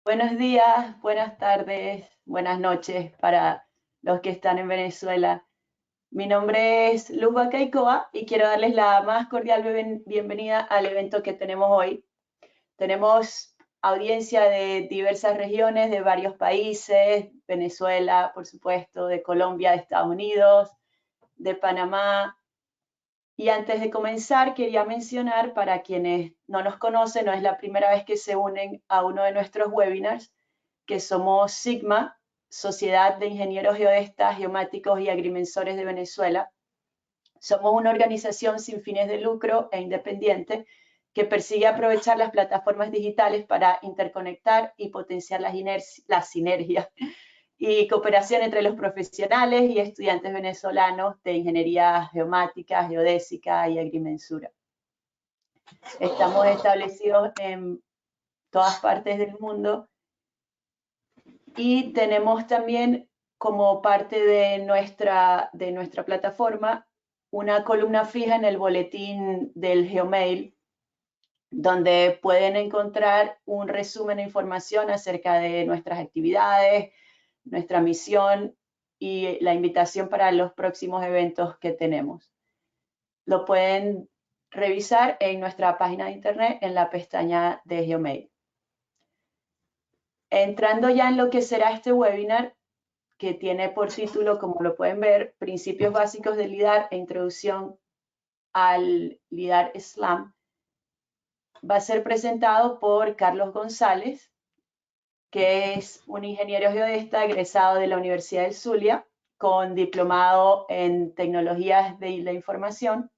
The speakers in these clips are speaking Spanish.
Buenos días, buenas tardes, buenas noches para los que están en Venezuela. Mi nombre es Luz Bacaicoa y quiero darles la más cordial bienvenida al evento que tenemos hoy. Tenemos audiencia de diversas regiones, de varios países, Venezuela, por supuesto, de Colombia, de Estados Unidos, de Panamá. Y antes de comenzar, quería mencionar, para quienes no nos conocen, no es la primera vez que se unen a uno de nuestros webinars, que somos Sigma, Sociedad de Ingenieros Geodestas, Geomáticos y Agrimensores de Venezuela. Somos una organización sin fines de lucro e independiente que persigue aprovechar las plataformas digitales para interconectar y potenciar las sinergias y cooperación entre los profesionales y estudiantes venezolanos de ingeniería geomática, geodésica y agrimensura. Estamos establecidos en todas partes del mundo y tenemos también como parte de nuestra plataforma una columna fija en el boletín del Geomail, donde pueden encontrar un resumen de información acerca de nuestras actividades, nuestra misión y la invitación para los próximos eventos que tenemos. Lo pueden revisar en nuestra página de internet en la pestaña de Geomail. Entrando ya en lo que será este webinar, que tiene por título, como lo pueden ver, Principios básicos del LIDAR e introducción al LIDAR SLAM, va a ser presentado por Carlos González, que es un ingeniero geodesta egresado de la Universidad del Zulia, con diplomado en tecnologías de la información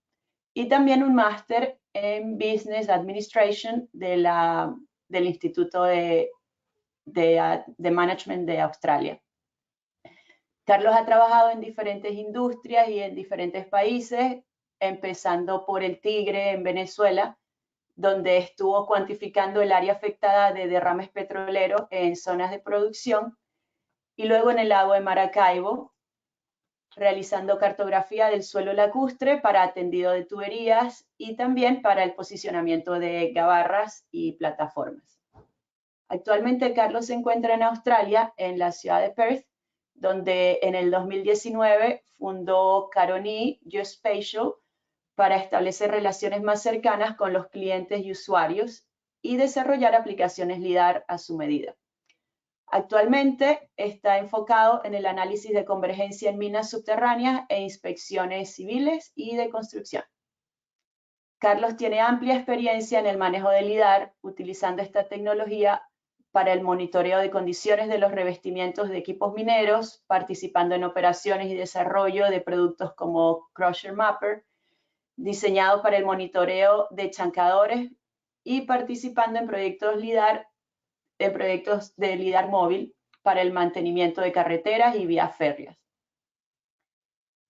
y también un máster en Business Administration del Instituto de Management de Australia. Carlos ha trabajado en diferentes industrias y en diferentes países, empezando por el Tigre en Venezuela, donde estuvo cuantificando el área afectada de derrames petroleros en zonas de producción, y luego en el lago de Maracaibo, realizando cartografía del suelo lacustre para tendido de tuberías y también para el posicionamiento de gabarras y plataformas. Actualmente Carlos se encuentra en Australia, en la ciudad de Perth, donde en el 2019 fundó Caroni Geospatial para establecer relaciones más cercanas con los clientes y usuarios y desarrollar aplicaciones LIDAR a su medida. Actualmente está enfocado en el análisis de convergencia en minas subterráneas e inspecciones civiles y de construcción. Carlos tiene amplia experiencia en el manejo del LIDAR, utilizando esta tecnología para el monitoreo de condiciones de los revestimientos de equipos mineros, participando en operaciones y desarrollo de productos como Crusher Mapper, diseñado para el monitoreo de chancadores y participando en proyectos de LIDAR móvil para el mantenimiento de carreteras y vías férreas.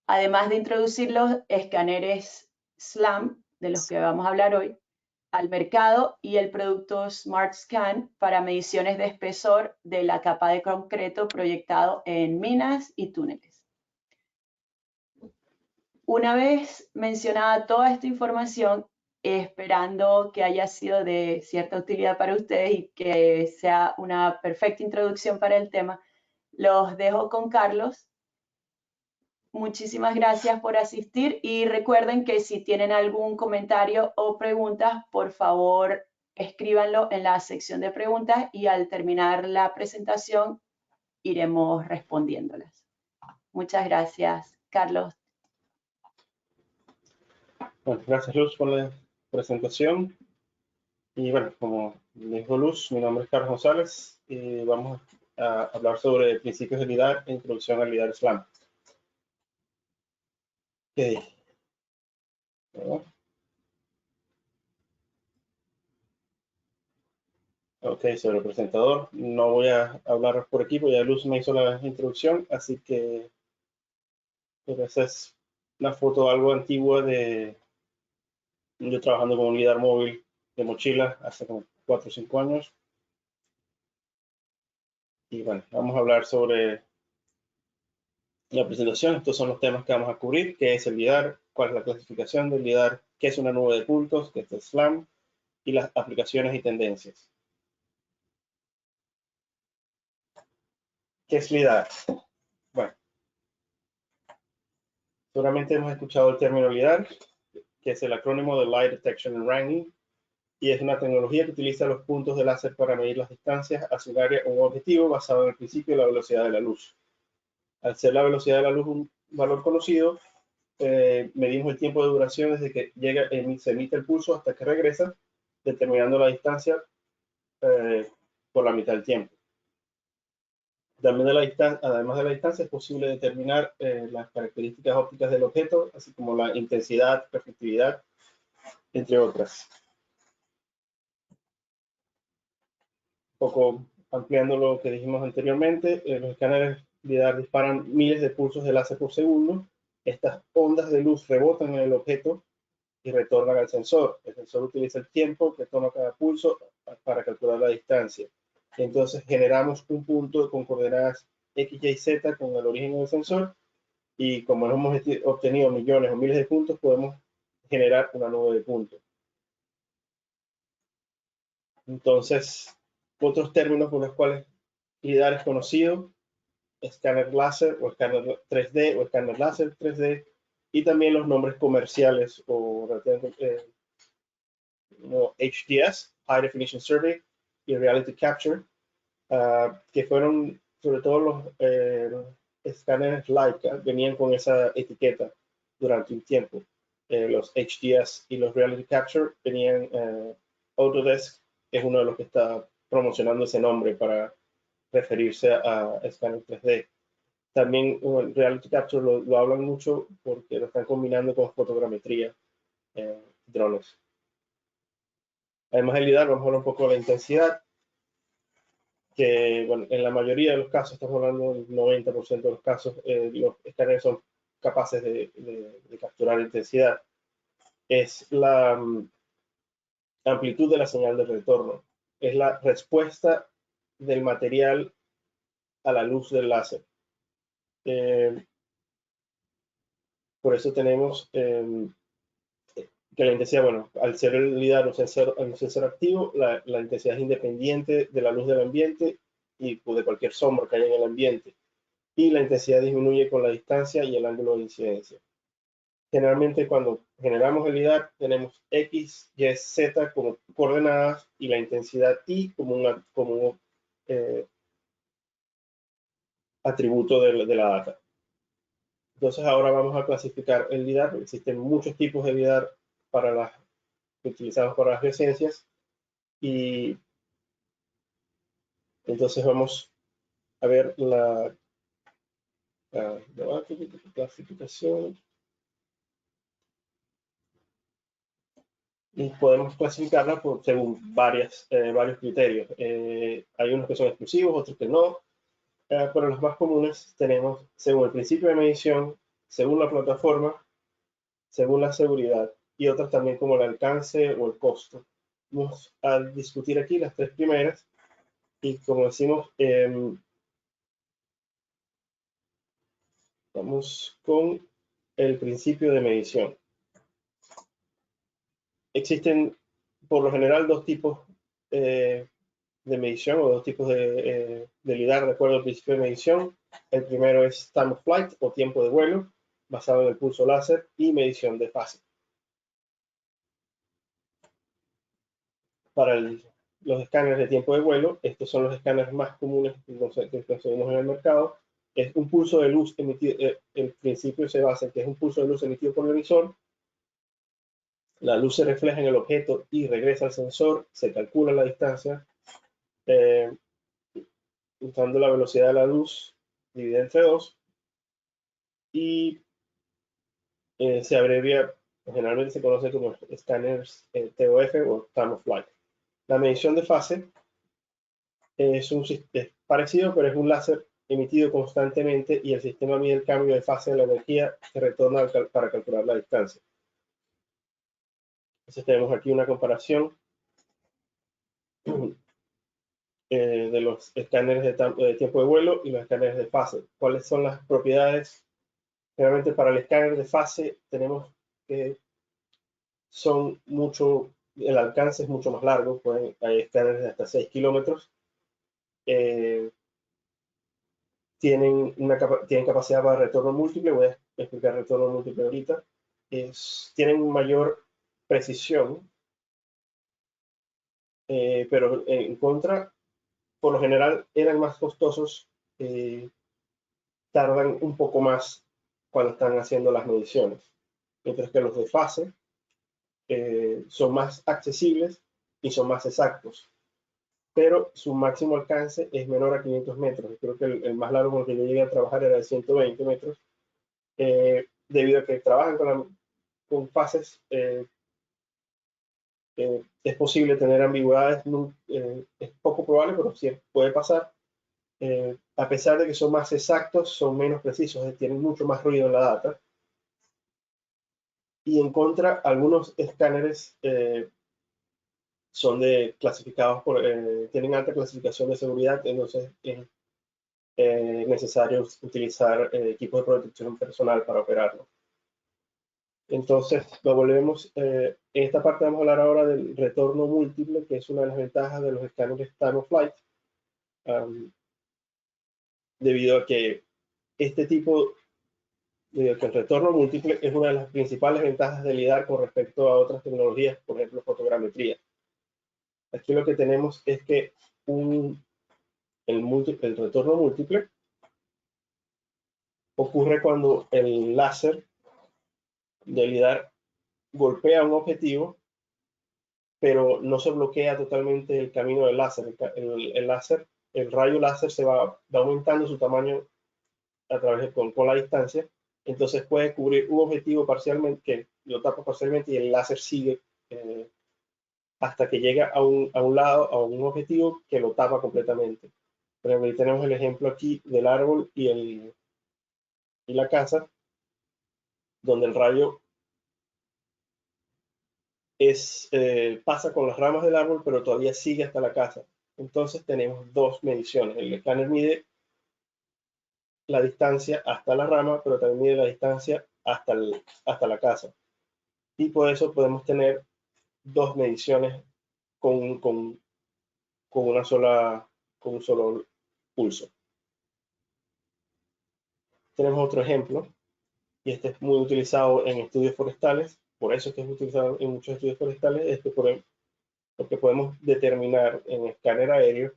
Además de introducir los escáneres SLAM, de los que vamos a hablar hoy, al mercado, y el producto Smart Scan para mediciones de espesor de la capa de concreto proyectado en minas y túneles. Una vez mencionada toda esta información, esperando que haya sido de cierta utilidad para ustedes y que sea una perfecta introducción para el tema, los dejo con Carlos. Muchísimas gracias por asistir y recuerden que si tienen algún comentario o preguntas, por favor escríbanlo en la sección de preguntas y al terminar la presentación iremos respondiéndolas. Muchas gracias, Carlos. Bueno, gracias Luz por la presentación. Y bueno, como dijo Luz, mi nombre es Carlos González y vamos a hablar sobre principios de LIDAR e introducción al LIDAR SLAM. Okay. Ok, sobre el presentador, no voy a hablar por equipo, ya Luz me hizo la introducción, así que esa es una foto algo antigua de yo trabajando con un LIDAR móvil de mochila hace como 4 o 5 años. Y bueno, vamos a hablar sobre la presentación. Estos son los temas que vamos a cubrir: qué es el LIDAR, cuál es la clasificación del LIDAR, qué es una nube de puntos, qué es el SLAM, y las aplicaciones y tendencias. ¿Qué es LIDAR? Bueno, seguramente hemos escuchado el término LIDAR, que es el acrónimo de Light Detection and Ranging, y es una tecnología que utiliza los puntos de láser para medir las distancias hacia un área o un objetivo basado en el principio de la velocidad de la luz. Al ser la velocidad de la luz un valor conocido, medimos el tiempo de duración desde que se emite el pulso hasta que regresa, determinando la distancia por la mitad del tiempo. También además de la distancia, es posible determinar las características ópticas del objeto, así como la intensidad, reflectividad, entre otras. Un poco ampliando lo que dijimos anteriormente, los escáneres LIDAR disparan miles de pulsos de láser por segundo. Estas ondas de luz rebotan en el objeto y retornan al sensor. El sensor utiliza el tiempo que toma cada pulso para calcular la distancia. Entonces generamos un punto con coordenadas X, Y, Z con el origen del sensor, y como hemos obtenido millones o miles de puntos, podemos generar una nube de puntos. Entonces, otros términos por los cuales LIDAR es conocido: escáner láser o escáner 3D o escáner láser 3D, y también los nombres comerciales o HDS, High Definition Survey, y Reality Capture, que fueron sobre todo los escáneres Leica, venían con esa etiqueta durante un tiempo. Los HDS y los Reality Capture venían, Autodesk es uno de los que está promocionando ese nombre para referirse a escáner 3D. También Reality Capture lo hablan mucho porque lo están combinando con fotogrametría, drones. Además del LIDAR, vamos a hablar un poco de la intensidad, que bueno, en la mayoría de los casos, estamos hablando del 90% de los casos, los escáneres son capaces de capturar intensidad. Es la amplitud de la señal de retorno, es la respuesta del material a la luz del láser. Por eso tenemos que la intensidad, bueno, al ser el LIDAR un sensor activo, la intensidad es independiente de la luz del ambiente y de cualquier sombra que haya en el ambiente, y la intensidad disminuye con la distancia y el ángulo de incidencia. Generalmente cuando generamos el LIDAR tenemos X, Y, Z como coordenadas y la intensidad I como un atributo de la data. Entonces ahora vamos a clasificar el LIDAR. Existen muchos tipos de LIDAR que utilizamos para las geociencias, y entonces vamos a ver la clasificación, y podemos clasificarla según varios criterios. Hay unos que son exclusivos, otros que no, pero los más comunes tenemos según el principio de medición, según la plataforma, según la seguridad, y otras también como el alcance o el costo. Vamos a discutir aquí las tres primeras, y como decimos, vamos con el principio de medición. Existen por lo general dos tipos de medición, o dos tipos de LIDAR de acuerdo al principio de medición. El primero es time of flight o tiempo de vuelo, basado en el pulso láser, y medición de fase. Para los escáneres de tiempo de vuelo, estos son los escáneres más comunes que conseguimos en el mercado. Es un pulso de luz emitido, el principio se basa en que es un pulso de luz emitido por el emisor. La luz se refleja en el objeto y regresa al sensor, se calcula la distancia usando la velocidad de la luz dividida entre 2, y se abrevia, generalmente se conoce como escáneres TOF o Time of Flight. La medición de fase es parecido, pero es un láser emitido constantemente, y el sistema mide el cambio de fase de la energía que retorna para calcular la distancia. Entonces tenemos aquí una comparación de los escáneres de tiempo de vuelo y los escáneres de fase. ¿Cuáles son las propiedades? Generalmente para el escáner de fase tenemos que el alcance es mucho más largo, hay escáneres de hasta 6 kilómetros. tienen capacidad para retorno múltiple. Voy a explicar retorno múltiple ahorita. Tienen mayor precisión, pero en contra, por lo general, eran más costosos, tardan un poco más cuando están haciendo las mediciones, mientras que los de fase son más accesibles y son más exactos, pero su máximo alcance es menor a 500 metros. Creo que el más largo con el que yo llegué a trabajar era de 120 metros, debido a que trabajan con fases. Es posible tener ambigüedades, es poco probable, pero sí puede pasar. A pesar de que son más exactos, son menos precisos, tienen mucho más ruido en la data. Y en contra, algunos escáneres son clasificados tienen alta clasificación de seguridad, entonces es necesario utilizar equipos de protección personal para operarlo. Entonces, lo volvemos. En esta parte vamos a hablar ahora del retorno múltiple, que es una de las ventajas de los escáneres time of flight, debido a que el retorno múltiple es una de las principales ventajas de LiDAR con respecto a otras tecnologías, por ejemplo, fotogrametría. Aquí lo que tenemos es que el retorno múltiple ocurre cuando el láser del LiDAR golpea un objetivo, pero no se bloquea totalmente el camino del láser. El rayo láser va aumentando su tamaño a través con la distancia, entonces puede cubrir un objetivo parcialmente, que lo tapa parcialmente, y el láser sigue hasta que llega a un lado, a un objetivo que lo tapa completamente. Por ejemplo, ahí tenemos el ejemplo aquí del árbol y la casa, donde el rayo pasa con las ramas del árbol, pero todavía sigue hasta la casa. Entonces tenemos dos mediciones. El escáner mide la distancia hasta la rama, pero también mide la distancia hasta la casa. Y por eso podemos tener dos mediciones con un solo pulso. Tenemos otro ejemplo, y este es muy utilizado en estudios forestales. Por eso es que es utilizado en muchos estudios forestales, porque podemos determinar en escáner aéreo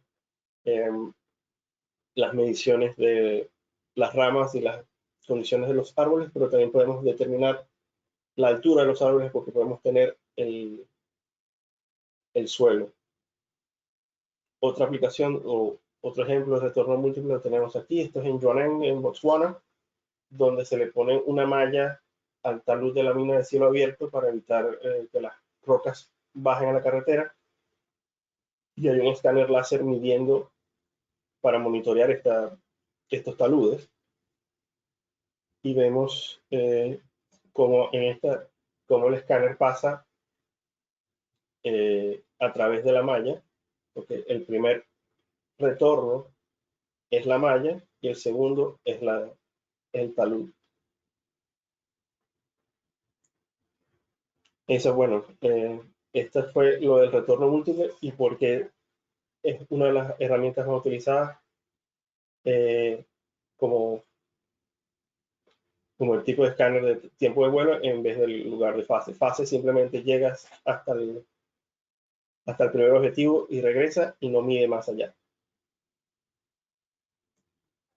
las mediciones de las ramas y las condiciones de los árboles, pero también podemos determinar la altura de los árboles, porque podemos tener el suelo. Otra aplicación o otro ejemplo de retorno múltiple lo tenemos aquí. Esto es en Jwaneng, en Botswana, donde se le pone una malla al talud de la mina de cielo abierto para evitar que las rocas bajen a la carretera. Y hay un escáner láser midiendo para monitorear estos taludes. Y vemos cómo el escáner pasa a través de la malla, porque el primer retorno es la malla y el segundo es el talud. Eso, bueno, esto fue lo del retorno múltiple y porque es una de las herramientas más utilizadas como el tipo de escáner de tiempo de vuelo en vez del lugar de fase. Fase simplemente llegas hasta el primer objetivo y regresa y no mide más allá.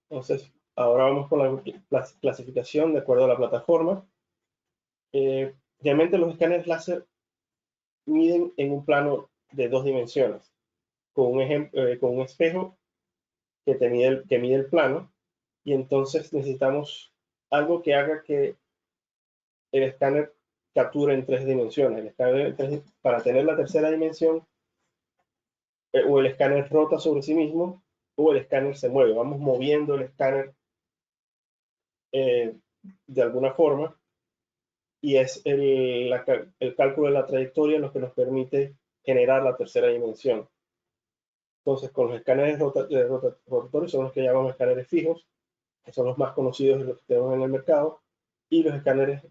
Entonces, ahora vamos con la clasificación de acuerdo a la plataforma. Realmente los escáneres láser miden en un plano de 2 dimensiones, con un espejo que mide el plano, y entonces necesitamos algo que haga que el escáner capture en 3 dimensiones. El escáner para tener la tercera dimensión, o el escáner rota sobre sí mismo, o el escáner se mueve. Vamos moviendo el escáner de alguna forma, y es el cálculo de la trayectoria lo que nos permite generar la tercera dimensión. Entonces, con los escáneres rotatorios son los que llamamos escáneres fijos, que son los más conocidos de los que tenemos en el mercado, y los escáneres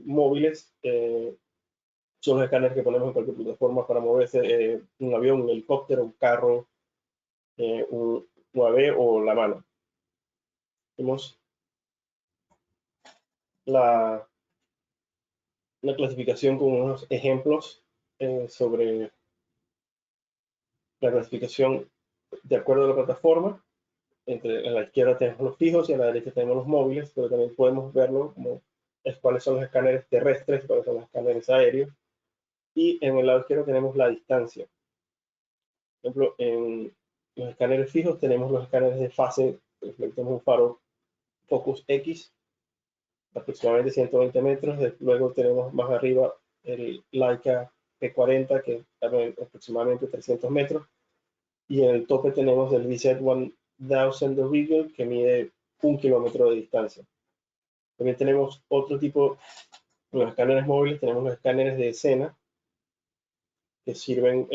móviles son los escáneres que ponemos en cualquier plataforma para moverse, un avión, un helicóptero, un carro, un UAV o la mano. Tenemos la clasificación con unos ejemplos sobre la clasificación de acuerdo a la plataforma. A la izquierda tenemos los fijos y a la derecha tenemos los móviles, pero también podemos verlo como cuáles son los escáneres terrestres, cuáles son los escáneres aéreos. Y en el lado izquierdo tenemos la distancia. Por ejemplo, en los escáneres fijos tenemos los escáneres de fase. Tenemos un faro Focus X, aproximadamente 120 metros. Luego tenemos más arriba el Leica P40, que también aproximadamente 300 metros. Y en el tope tenemos el VZ1000 de Regal, que mide 1 kilómetro de distancia. También tenemos otro tipo, en los escáneres móviles tenemos los escáneres de escena, que sirven,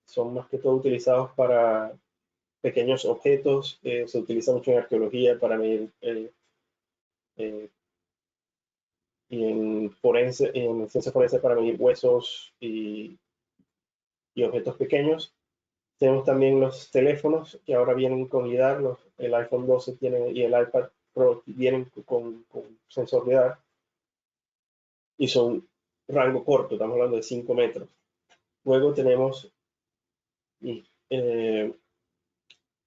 son más que todo utilizados para pequeños objetos. Se utiliza mucho en arqueología para medir y en ciencia forense para medir huesos y objetos pequeños. Tenemos también los teléfonos que ahora vienen con LiDAR. El iPhone 12 tiene, y el iPad Pro vienen con sensor LiDAR y son rango corto, estamos hablando de 5 metros. Luego tenemos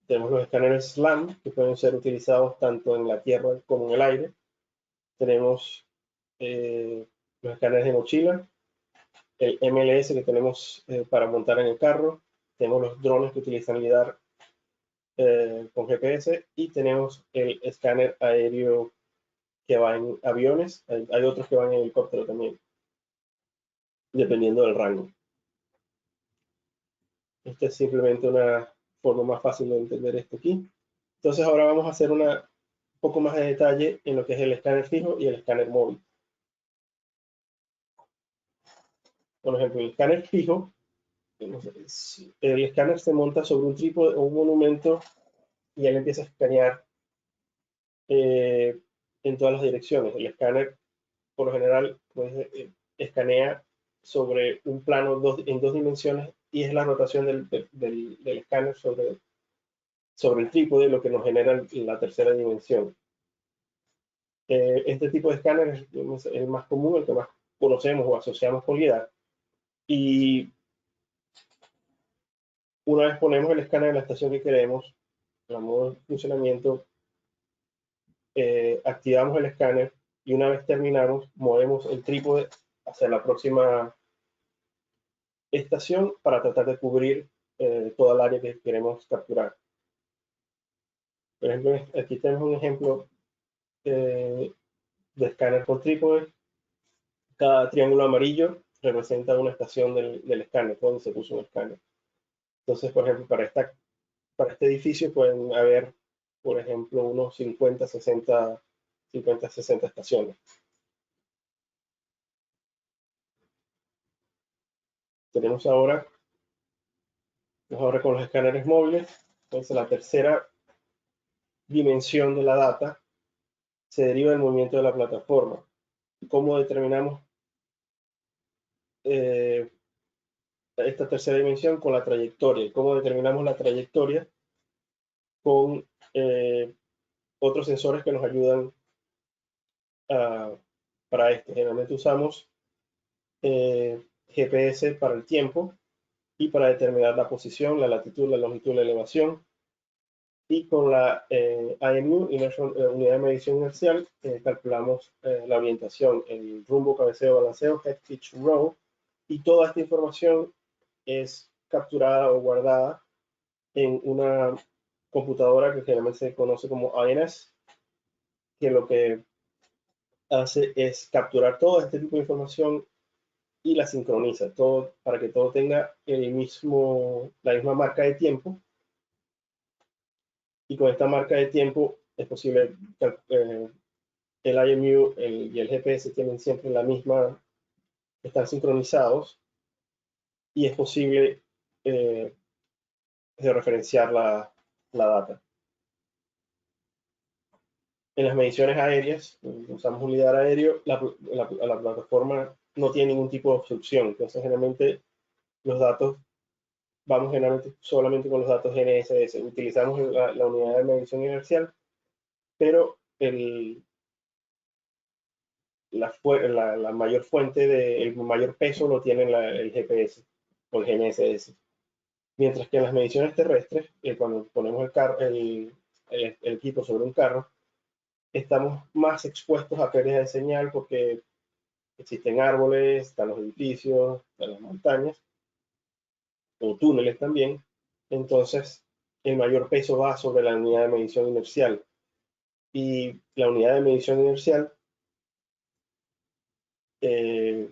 los escáneres SLAM, que pueden ser utilizados tanto en la tierra como en el aire. Tenemos los escáneres de mochila, el MLS que tenemos para montar en el carro. Tenemos los drones que utilizan LiDAR con GPS, y tenemos el escáner aéreo que va en aviones. Hay otros que van en helicóptero también, dependiendo del rango. Esta es simplemente una forma más fácil de entender esto aquí. Entonces ahora vamos a hacer un poco más de detalle en lo que es el escáner fijo y el escáner móvil. Por ejemplo, el escáner fijo, el escáner se monta sobre un trípode o un monumento y él empieza a escanear en todas las direcciones. El escáner, por lo general, pues, escanea sobre un plano en 2 dimensiones, y es la rotación del escáner sobre el trípode lo que nos genera la tercera dimensión. Este tipo de escáner es el más común, el que más conocemos o asociamos con LiDAR. Y una vez ponemos el escáner en la estación que queremos, en modo de funcionamiento, activamos el escáner, y una vez terminamos, movemos el trípode hacia la próxima estación para tratar de cubrir toda el área que queremos capturar. Por ejemplo, aquí tenemos un ejemplo de escáner con trípode. Cada triángulo amarillo representa una estación del escáner, donde se puso un escáner. Entonces, por ejemplo, para este edificio pueden haber, por ejemplo, unos 50, 60 estaciones. Tenemos ahora con los escáneres móviles. Entonces, la tercera dimensión de la data se deriva del movimiento de la plataforma. ¿Cómo determinamos esta tercera dimensión? Con la trayectoria. ¿Cómo determinamos la trayectoria? Con otros sensores que nos ayudan para esto. Generalmente usamos GPS para el tiempo y para determinar la posición, la latitud, la longitud, la elevación. Y con la IMU, Unidad de Medición Inercial, calculamos la orientación, el rumbo, cabeceo, balanceo, head, pitch, row. Y toda esta información es capturada o guardada en una computadora que generalmente se conoce como INS, que lo que hace es capturar todo este tipo de información y la sincroniza, todo para que todo tenga la misma marca de tiempo. Y con esta marca de tiempo es posible, el IMU y el GPS tienen siempre la misma, están sincronizados, y es posible referenciar la data. En las mediciones aéreas, usamos un LiDAR aéreo, la plataforma no tiene ningún tipo de obstrucción. Entonces, generalmente, vamos generalmente solamente con los datos GNSS. Utilizamos la unidad de medición inercial pero la mayor fuente, el mayor peso lo tiene el GPS o el GNSS. Mientras que en las mediciones terrestres, cuando ponemos el equipo sobre un carro, estamos más expuestos a pérdidas de señal porque existen árboles, están los edificios, están las montañas, o túneles también. Entonces, el mayor peso va sobre la unidad de medición inercial. Y la unidad de medición inercial es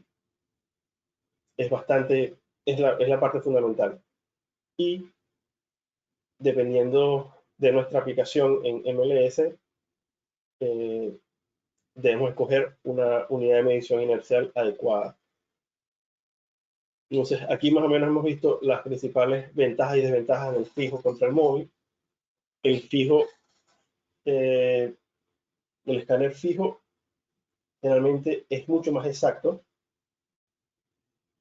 la parte fundamental. Y dependiendo de nuestra aplicación en MLS, debemos escoger una unidad de medición inercial adecuada. Entonces, aquí más o menos hemos visto las principales ventajas y desventajas del fijo contra el móvil. El fijo, el escáner fijo, generalmente es mucho más exacto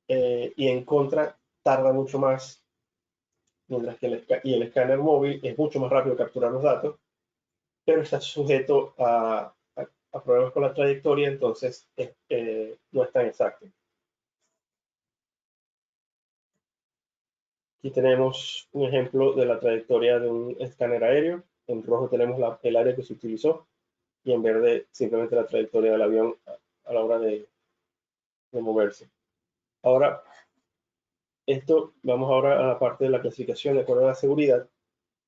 y en contra tarda mucho más, mientras que el escáner móvil es mucho más rápido capturar los datos, pero está sujeto a problemas con la trayectoria, entonces no es tan exacto. Aquí tenemos un ejemplo de la trayectoria de un escáner aéreo. En rojo tenemos el área que se utilizó y en verde simplemente la trayectoria del avión a la hora de moverse. Ahora, vamos ahora a la parte de la clasificación de acuerdo a la seguridad,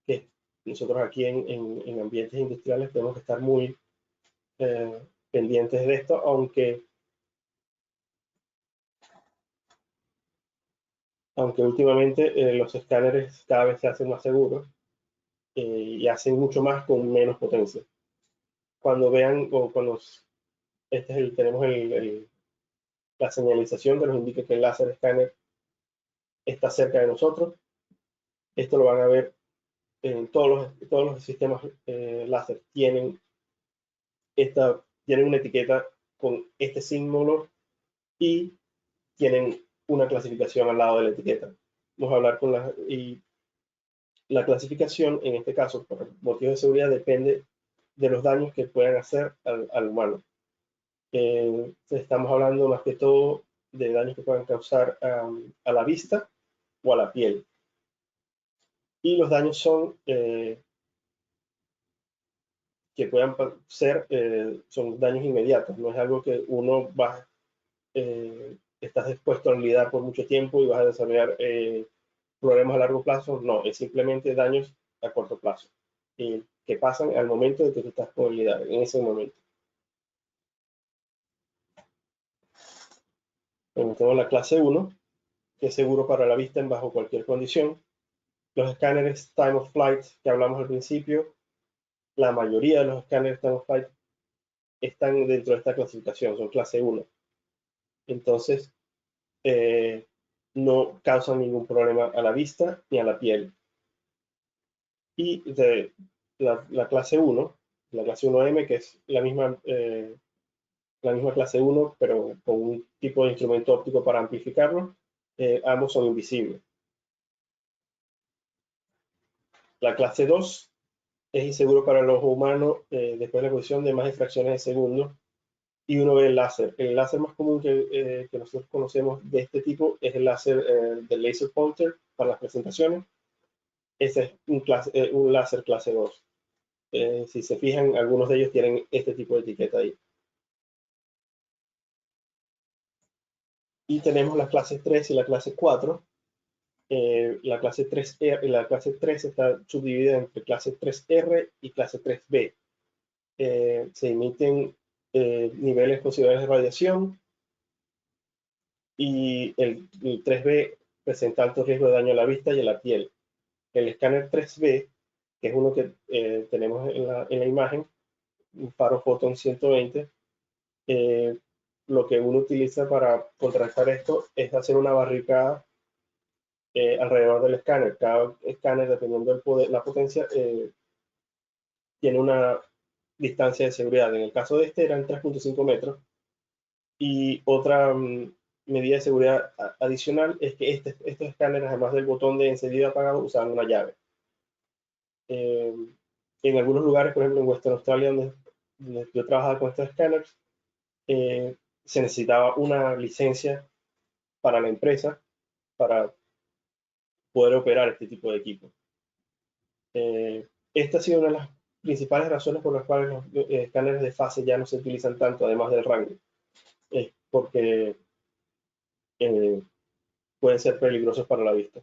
que nosotros aquí en ambientes industriales tenemos que estar muy pendientes de esto, aunque últimamente los escáneres cada vez se hacen más seguros y hacen mucho más con menos potencia. Cuando vean o cuando tenemos la señalización que nos indica que el láser escáner está cerca de nosotros, esto lo van a ver en todos los sistemas láser. Tienen una etiqueta con este símbolo y tienen una clasificación al lado de la etiqueta. Vamos a hablar y la clasificación, en este caso, por motivos de seguridad, depende de los daños que puedan hacer al humano. Estamos hablando más que todo de daños que puedan causar a la vista o a la piel. Y los daños son que puedan ser, son daños inmediatos, no es algo que uno va, estás dispuesto a lidiar por mucho tiempo y vas a desarrollar problemas a largo plazo, no, es simplemente daños a corto plazo, que pasan al momento de que tú estás por lidiar, en ese momento. Bueno, tenemos la clase 1, que es seguro para la vista en bajo cualquier condición. Los escáneres time of flight que hablamos al principio, la mayoría de los escáneres time of flight están dentro de esta clasificación, son clase 1. Entonces, no causan ningún problema a la vista ni a la piel. Y de la clase 1, la clase 1M, que es la misma clase 1, pero con un tipo de instrumento óptico para amplificarlo, ambos son invisibles. La clase 2 es inseguro para el ojo humano después de la exposición de más de fracciones de segundo. Y uno ve el láser. El láser más común que nosotros conocemos de este tipo es el láser del laser pointer para las presentaciones. Ese es un láser clase 2. Si se fijan, algunos de ellos tienen este tipo de etiqueta ahí. Y tenemos las clases 3 y la clase 4. La clase 3 está subdividida entre clase 3R y clase 3B. Se emiten niveles considerables de radiación y el 3B presenta alto riesgo de daño a la vista y a la piel. El escáner 3B, que es uno que tenemos en la imagen, un faro Photon 120, lo que uno utiliza para contrarrestar esto es hacer una barricada alrededor del escáner. Cada escáner, dependiendo del poder, la potencia, tiene una distancia de seguridad. En el caso de este eran 3.5 metros. Y otra medida de seguridad adicional es que estos escáneres, además del botón de encendido y apagado, usaban una llave. En algunos lugares, por ejemplo en Western Australia, donde yo trabajaba con estos escáneres, se necesitaba una licencia para la empresa para poder operar este tipo de equipo. Esta ha sido una de las principales razones por las cuales los escáneres de fase ya no se utilizan tanto, además del rango, es porque pueden ser peligrosos para la vista.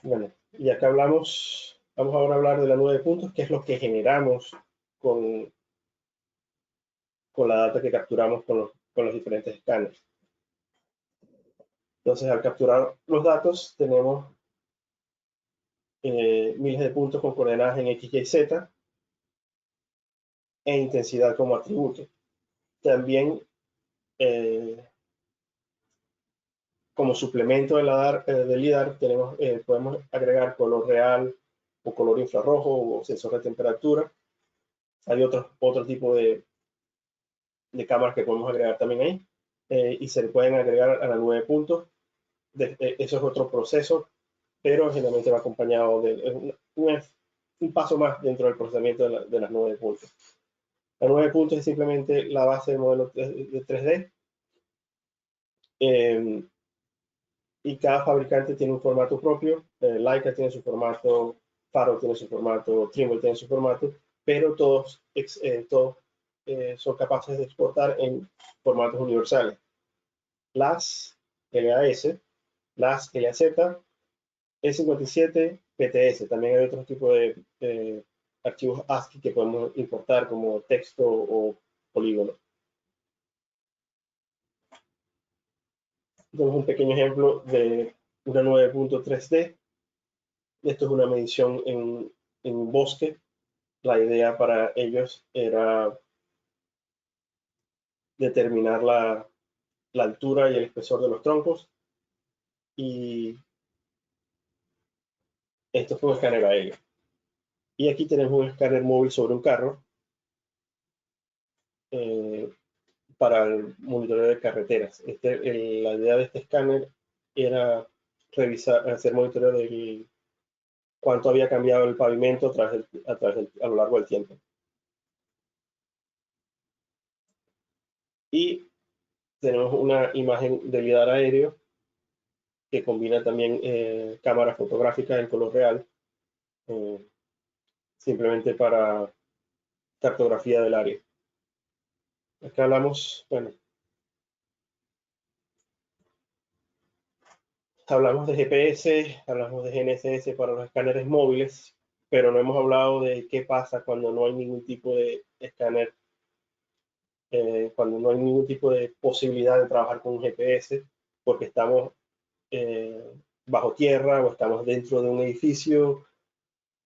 Bueno, y acá vamos ahora a hablar de la nube de puntos, que es lo que generamos con la data que capturamos con los diferentes escáneres. Entonces, al capturar los datos, tenemos miles de puntos con coordenadas en X, Y, Z e intensidad como atributo. También, como suplemento del LIDAR, podemos agregar color real o color infrarrojo o sensor de temperatura. Hay otro tipo de cámaras que podemos agregar también ahí, y se le pueden agregar a la nube de puntos. Eso es otro proceso, pero generalmente va acompañado de un paso más dentro del procesamiento de las nubes de puntos. La nube de puntos es simplemente la base del modelo de 3D, y cada fabricante tiene un formato propio. Leica tiene su formato, Faro tiene su formato, Trimble tiene su formato, pero todos son capaces de exportar en formatos universales. Las LAS, las LAZ, E57, PTS. También hay otro tipo de archivos ASCII que podemos importar como texto o polígono. Tenemos un pequeño ejemplo de una 9.3D. Esto es una medición en bosque. La idea para ellos era determinar la altura y el espesor de los troncos, y esto fue un escáner aéreo. Y aquí tenemos un escáner móvil sobre un carro para el monitoreo de carreteras. La idea de este escáner era hacer monitoreo de cuánto había cambiado el pavimento a lo largo del tiempo. Y tenemos una imagen de lidar aéreo que combina también cámara fotográfica en color real, simplemente para cartografía del área. Acá hablamos de GPS, hablamos de GNSS para los escáneres móviles, pero no hemos hablado de qué pasa cuando no hay ningún tipo de escáner, cuando no hay ningún tipo de posibilidad de trabajar con un GPS, porque estamos bajo tierra o estamos dentro de un edificio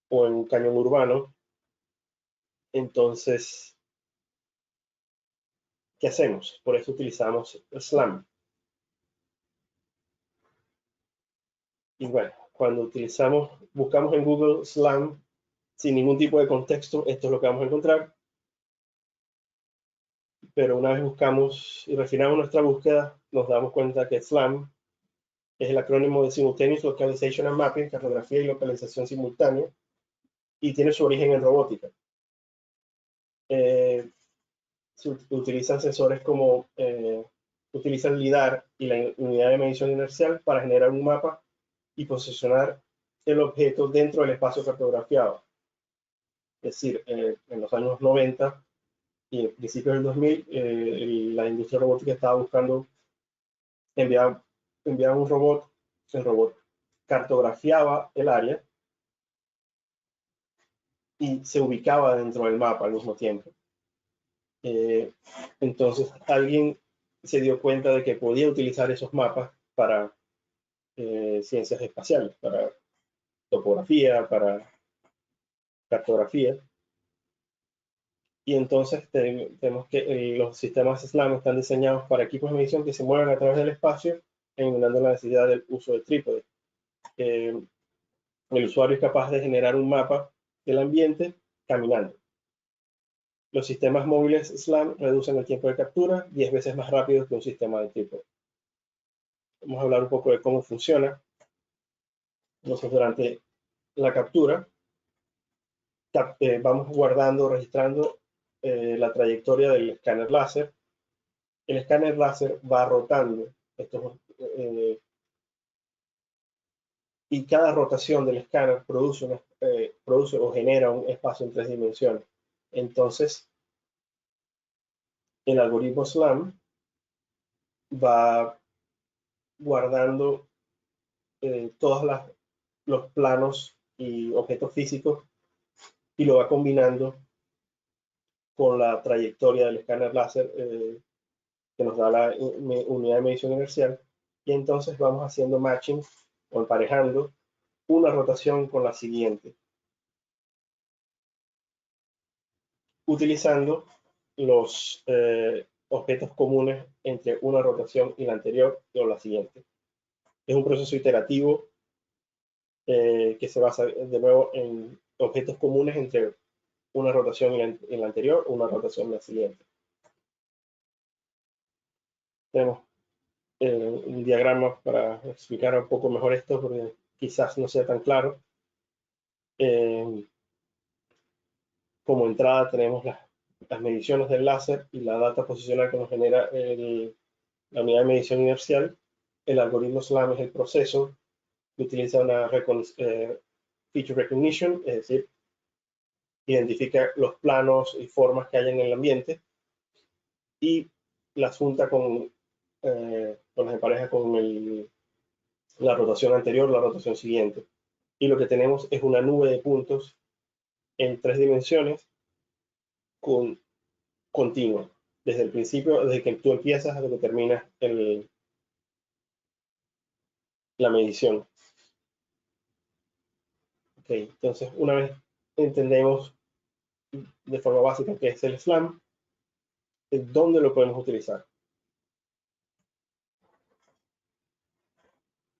o en un cañón urbano. Entonces, ¿qué hacemos? Por eso utilizamos SLAM. Y bueno, cuando buscamos en Google SLAM sin ningún tipo de contexto, esto es lo que vamos a encontrar. Pero una vez buscamos y refinamos nuestra búsqueda, nos damos cuenta que SLAM es el acrónimo de Simultaneous Localization and Mapping, cartografía y localización simultánea, y tiene su origen en robótica. Se utilizan sensores como utilizan LIDAR y la unidad de medición inercial para generar un mapa y posicionar el objeto dentro del espacio cartografiado. Es decir, en los años 90 y en principios del 2000, la industria robótica estaba buscando enviar un robot. El robot cartografiaba el área y se ubicaba dentro del mapa al mismo tiempo. Entonces alguien se dio cuenta de que podía utilizar esos mapas para ciencias espaciales, para topografía, para cartografía. Y entonces tenemos que los sistemas SLAM están diseñados para equipos de medición que se mueven a través del espacio, eliminando la necesidad del uso de trípode. El usuario es capaz de generar un mapa del ambiente caminando. Los sistemas móviles SLAM reducen el tiempo de captura 10 veces más rápido que un sistema de trípode. Vamos a hablar un poco de cómo funciona. Entonces, durante la captura, vamos guardando, registrando la trayectoria del escáner láser. El escáner láser va rotando y cada rotación del escáner produce o genera un espacio en 3 dimensiones. Entonces, el algoritmo SLAM va guardando todos los planos y objetos físicos y lo va combinando con la trayectoria del escáner láser que nos da la unidad de medición inercial, y entonces vamos haciendo matching o emparejando una rotación con la siguiente, utilizando los objetos comunes entre una rotación y la anterior o la siguiente. Es un proceso iterativo que se basa de nuevo en objetos comunes entre una rotación en la anterior o una rotación en la siguiente. Tenemos un diagrama para explicar un poco mejor esto, porque quizás no sea tan claro. Como entrada tenemos las mediciones del láser y la data posicional que nos genera la unidad de medición inercial. El algoritmo SLAM es el proceso que utiliza una feature recognition, es decir, identifica los planos y formas que hay en el ambiente y las junta las empareja con la rotación anterior, la rotación siguiente. Y lo que tenemos es una nube de puntos en 3 dimensiones continua, desde el principio, desde que tú empiezas hasta que terminas la medición. Okay, entonces, una vez entendemos de forma básica qué es el SLAM, ¿dónde lo podemos utilizar?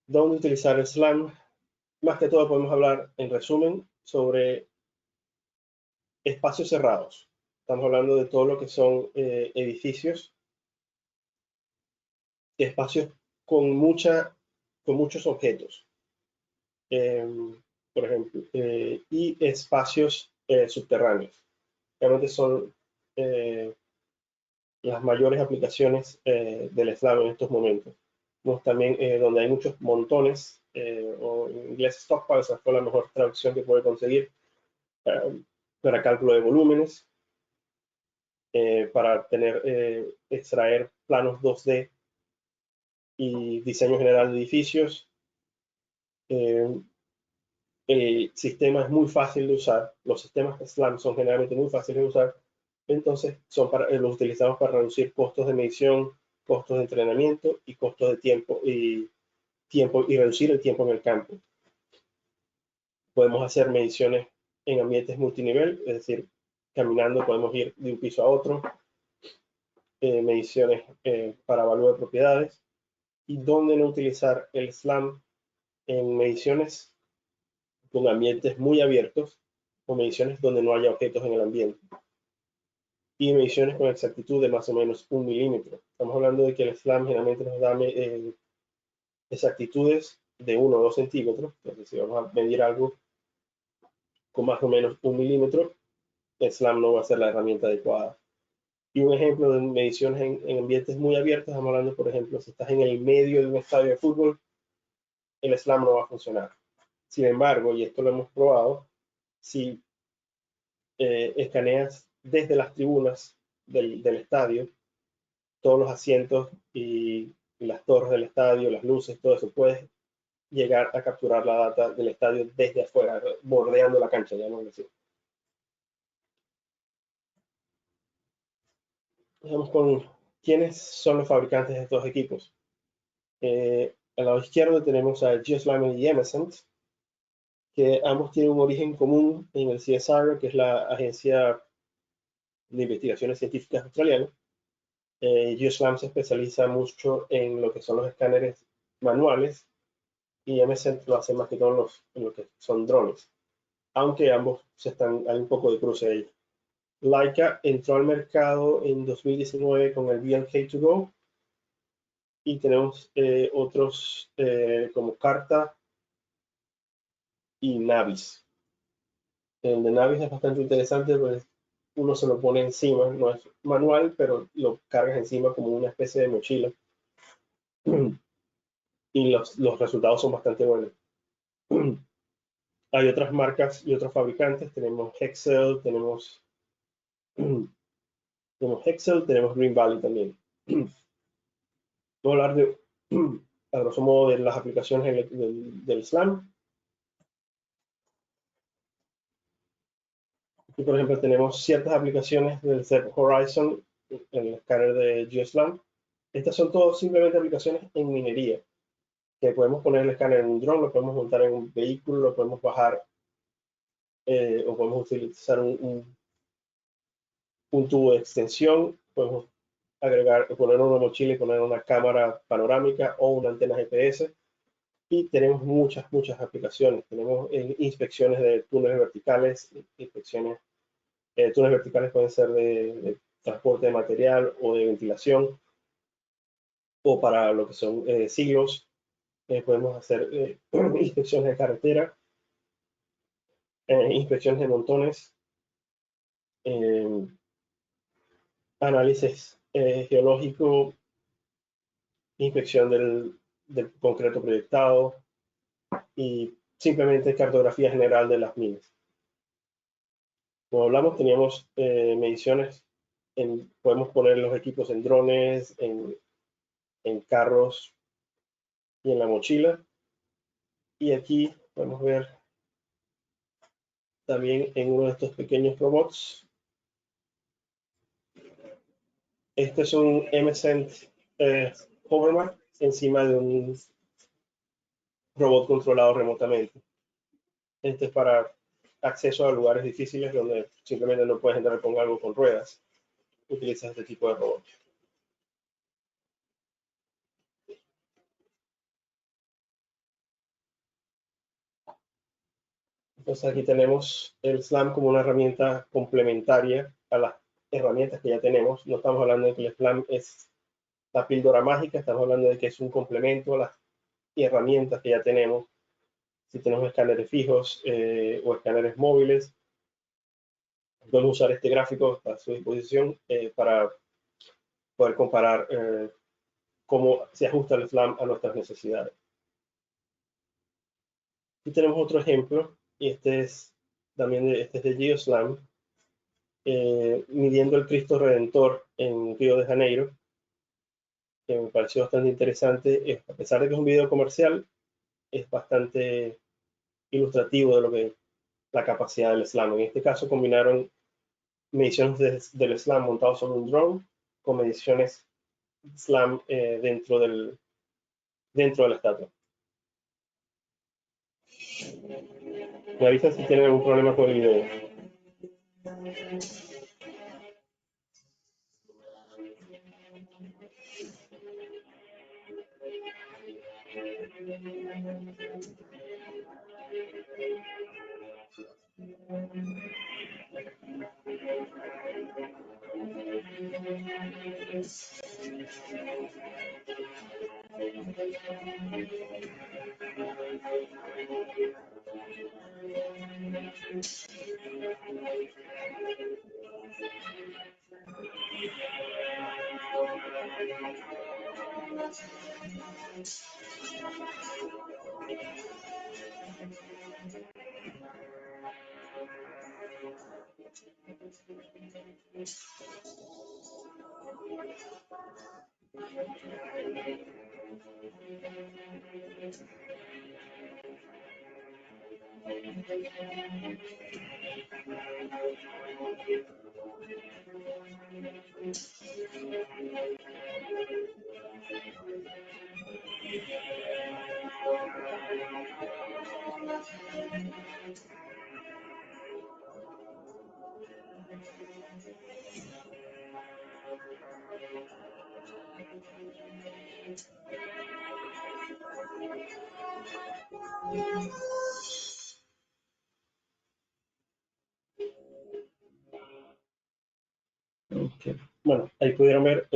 ¿Dónde utilizar el SLAM? Más que todo podemos hablar, en resumen, sobre espacios cerrados. Estamos hablando de todo lo que son edificios, espacios con muchos objetos, por ejemplo, y espacios subterráneos. Realmente son las mayores aplicaciones del SLAM en estos momentos. También donde hay muchos montones, o en inglés stockpiles, esa fue la mejor traducción que puede conseguir, para cálculo de volúmenes, para extraer planos 2D y diseño general de edificios. El sistema es muy fácil de usar, los sistemas SLAM son generalmente muy fáciles de usar, entonces los utilizamos para reducir costos de medición, costos de entrenamiento y costos de tiempo y reducir el tiempo en el campo. Podemos hacer mediciones en ambientes multinivel, es decir, caminando podemos ir de un piso a otro, mediciones para evaluar propiedades, y dónde no utilizar el SLAM en mediciones con ambientes muy abiertos o mediciones donde no haya objetos en el ambiente, y mediciones con exactitud de más o menos 1 milímetro. Estamos hablando de que el SLAM generalmente nos da exactitudes de 1 o 2 centímetros. Entonces, si vamos a medir algo con más o menos 1 milímetro, el SLAM no va a ser la herramienta adecuada. Y un ejemplo de mediciones en ambientes muy abiertos, estamos hablando, por ejemplo, si estás en el medio de un estadio de fútbol, el SLAM no va a funcionar. Sin embargo, y esto lo hemos probado, si escaneas desde las tribunas del estadio, todos los asientos y las torres del estadio, las luces, todo eso, puedes llegar a capturar la data del estadio desde afuera, bordeando la cancha, ya no lo decimos. Vamos con quiénes son los fabricantes de estos equipos. Al lado izquierdo tenemos a GeoSLAM y Emesent, que ambos tienen un origen común en el CSIRO, que es la agencia de investigaciones científicas australiana. GeoSLAM se especializa mucho en lo que son los escáneres manuales, y Emesent lo hace más que todo en lo que son drones, aunque ambos hay un poco de cruce ahí. Leica entró al mercado en 2019 con el BLK2GO, y tenemos otros como Carta y Navis. El de Navis es bastante interesante, pues uno se lo pone encima, no es manual, pero lo cargas encima como una especie de mochila. Y los resultados son bastante buenos. Hay otras marcas y otros fabricantes, tenemos Hexcel, tenemos Hexcel, tenemos Green Valley también. Voy a hablar de, a grosso modo, de las aplicaciones del SLAM. Aquí, por ejemplo, tenemos ciertas aplicaciones del Zeb Horizon, el escáner de GeoSLAM. Estas son todas simplemente aplicaciones en minería, que podemos poner el escáner en un dron, lo podemos montar en un vehículo, lo podemos bajar, o podemos utilizar un tubo de extensión, podemos agregar, poner una mochila y poner una cámara panorámica o una antena GPS. Y tenemos muchas aplicaciones. Tenemos inspecciones de túneles verticales, túneles verticales pueden ser de transporte de material o de ventilación, o para lo que son silos. Podemos hacer inspecciones de carretera, inspecciones de montones, análisis geológico, inspección del concreto proyectado y simplemente cartografía general de las minas. Como hablamos, teníamos mediciones, podemos poner los equipos en drones, en carros y en la mochila. Y aquí podemos ver también en uno de estos pequeños robots. Este es un MCent Hoverman encima de un robot controlado remotamente. Este es para acceso a lugares difíciles donde simplemente no puedes entrar con algo con ruedas. Utilizas este tipo de robot. Entonces aquí tenemos el SLAM como una herramienta complementaria a las herramientas que ya tenemos. No estamos hablando de que el SLAM es la píldora mágica, estamos hablando de que es un complemento a las herramientas que ya tenemos. Si tenemos escáneres fijos o escáneres móviles, podemos usar este gráfico a su disposición para poder comparar cómo se ajusta el SLAM a nuestras necesidades. Aquí tenemos otro ejemplo, y este es de GeoSLAM, midiendo el Cristo Redentor en Río de Janeiro, que me pareció bastante interesante. A pesar de que es un video comercial, es bastante ilustrativo de lo que la capacidad del SLAM. En este caso combinaron mediciones del SLAM montado sobre un drone con mediciones SLAM dentro de la estatua. Me avisan si tienen algún problema con el video. Okay. Bueno, ahí pudieron ver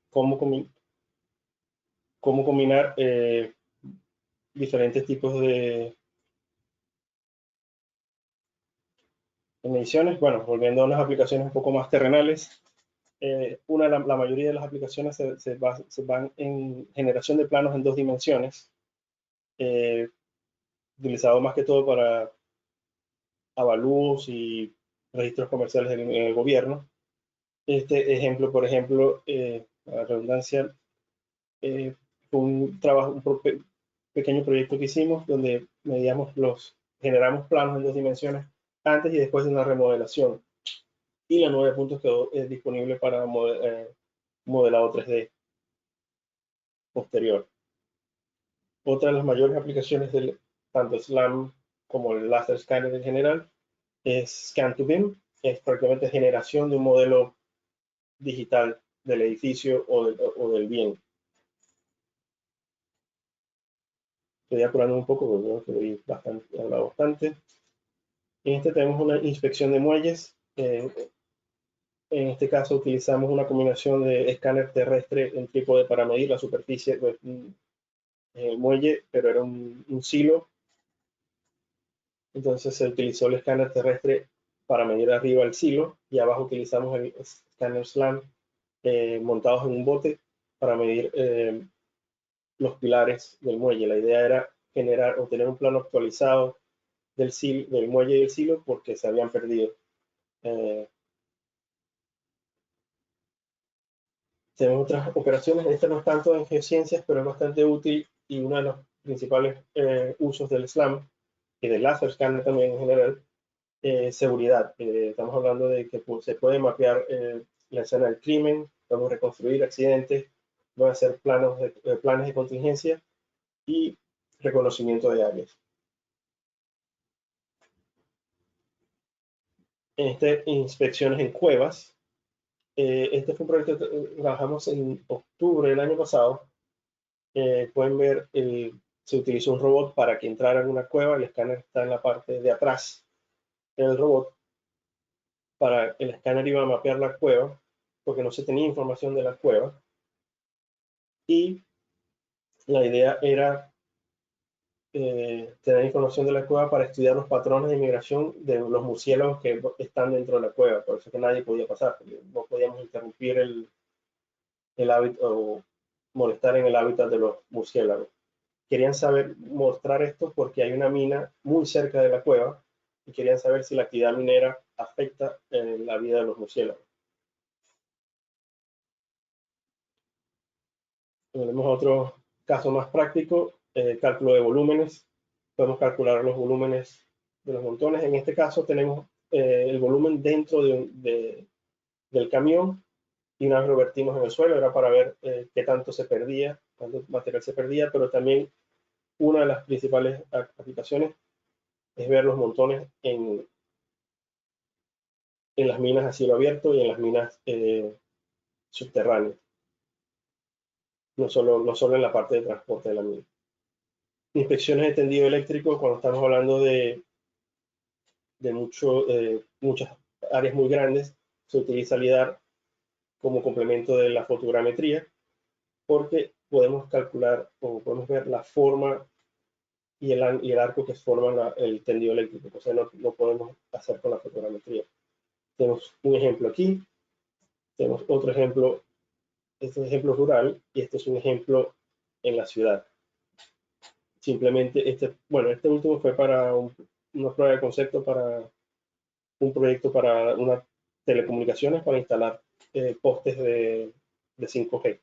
cómo combinar diferentes tipos de En mediciones, bueno, volviendo a unas aplicaciones un poco más terrenales, la mayoría de las aplicaciones se van en generación de planos en 2 dimensiones, utilizado más que todo para avalúos y registros comerciales en el gobierno. Este ejemplo, por ejemplo, la redundancia, fue un trabajo, pequeño proyecto que hicimos donde generamos planos en 2 dimensiones antes y después de una remodelación. Y la 9 puntos quedó disponible para modelado 3D posterior. Otra de las mayores aplicaciones del tanto SLAM como el Laser Scanner en general es Scan2BIM, es prácticamente generación de un modelo digital del edificio o del bien. Estoy apurando un poco porque creo que he hablado bastante. En este tenemos una inspección de muelles. En este caso utilizamos una combinación de escáner terrestre en trípode para medir la superficie del muelle, pero era un silo. Entonces se utilizó el escáner terrestre para medir arriba el silo y abajo utilizamos el escáner SLAM montados en un bote para medir los pilares del muelle. La idea era obtener un plano actualizado del muelle y del silo porque se habían perdido. Tenemos otras operaciones, esta no es tanto en geociencias, pero es bastante útil y uno de los principales usos del SLAM y del Laser Scanner también en general, seguridad. Estamos hablando de que se puede mapear la escena del crimen, podemos reconstruir accidentes, pueden hacer planes de contingencia y reconocimiento de áreas. Inspecciones en cuevas. Este fue un proyecto que trabajamos en octubre del año pasado. Pueden ver, se utilizó un robot para que entrara en una cueva. El escáner está en la parte de atrás del robot. El escáner iba a mapear la cueva porque no se tenía información de la cueva. Y la idea era tener información de la cueva para estudiar los patrones de migración de los murciélagos que están dentro de la cueva. Por eso que nadie podía pasar, porque no podíamos interrumpir el hábitat o molestar en el hábitat de los murciélagos. Querían mostrar esto porque hay una mina muy cerca de la cueva y querían saber si la actividad minera afecta la vida de los murciélagos. Tenemos otro caso más práctico, cálculo de volúmenes. Podemos calcular los volúmenes de los montones. En este caso tenemos el volumen dentro del camión y una vez lo vertimos en el suelo, era para ver qué tanto se perdía, cuánto material se perdía, pero también una de las principales aplicaciones es ver los montones en las minas a cielo abierto y en las minas subterráneas, no solo en la parte de transporte de la mina. Inspecciones de tendido eléctrico, cuando estamos hablando de muchas áreas muy grandes, se utiliza LIDAR como complemento de la fotogrametría, porque podemos calcular o podemos ver la forma y el arco que forman el tendido eléctrico, o sea, no podemos hacer con la fotogrametría. Tenemos un ejemplo aquí, tenemos otro ejemplo, este es un ejemplo rural y este es un ejemplo en la ciudad. Simplemente este último fue para una prueba de concepto para un proyecto para unas telecomunicaciones para instalar postes de 5G.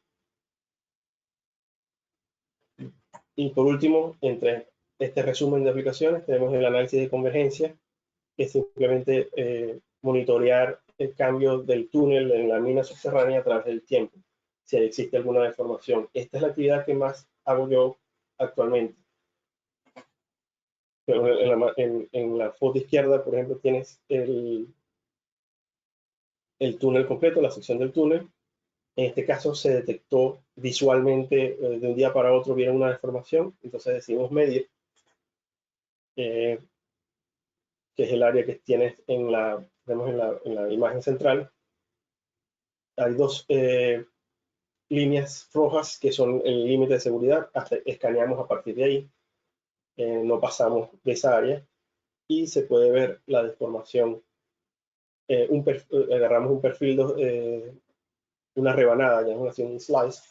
Y por último, entre este resumen de aplicaciones, tenemos el análisis de convergencia, que es simplemente monitorear el cambio del túnel en la mina subterránea a través del tiempo, si existe alguna deformación. Esta es la actividad que más hago yo actualmente. En la foto izquierda, por ejemplo, tienes el túnel completo, la sección del túnel. En este caso se detectó visualmente, de un día para otro vieron una deformación, entonces decidimos medir, que es el área que tienes vemos en la imagen central. Hay dos líneas rojas que son el límite de seguridad, hasta escaneamos a partir de ahí, no pasamos de esa área y se puede ver la deformación agarramos un perfil, una rebanada, llamamos así un slice,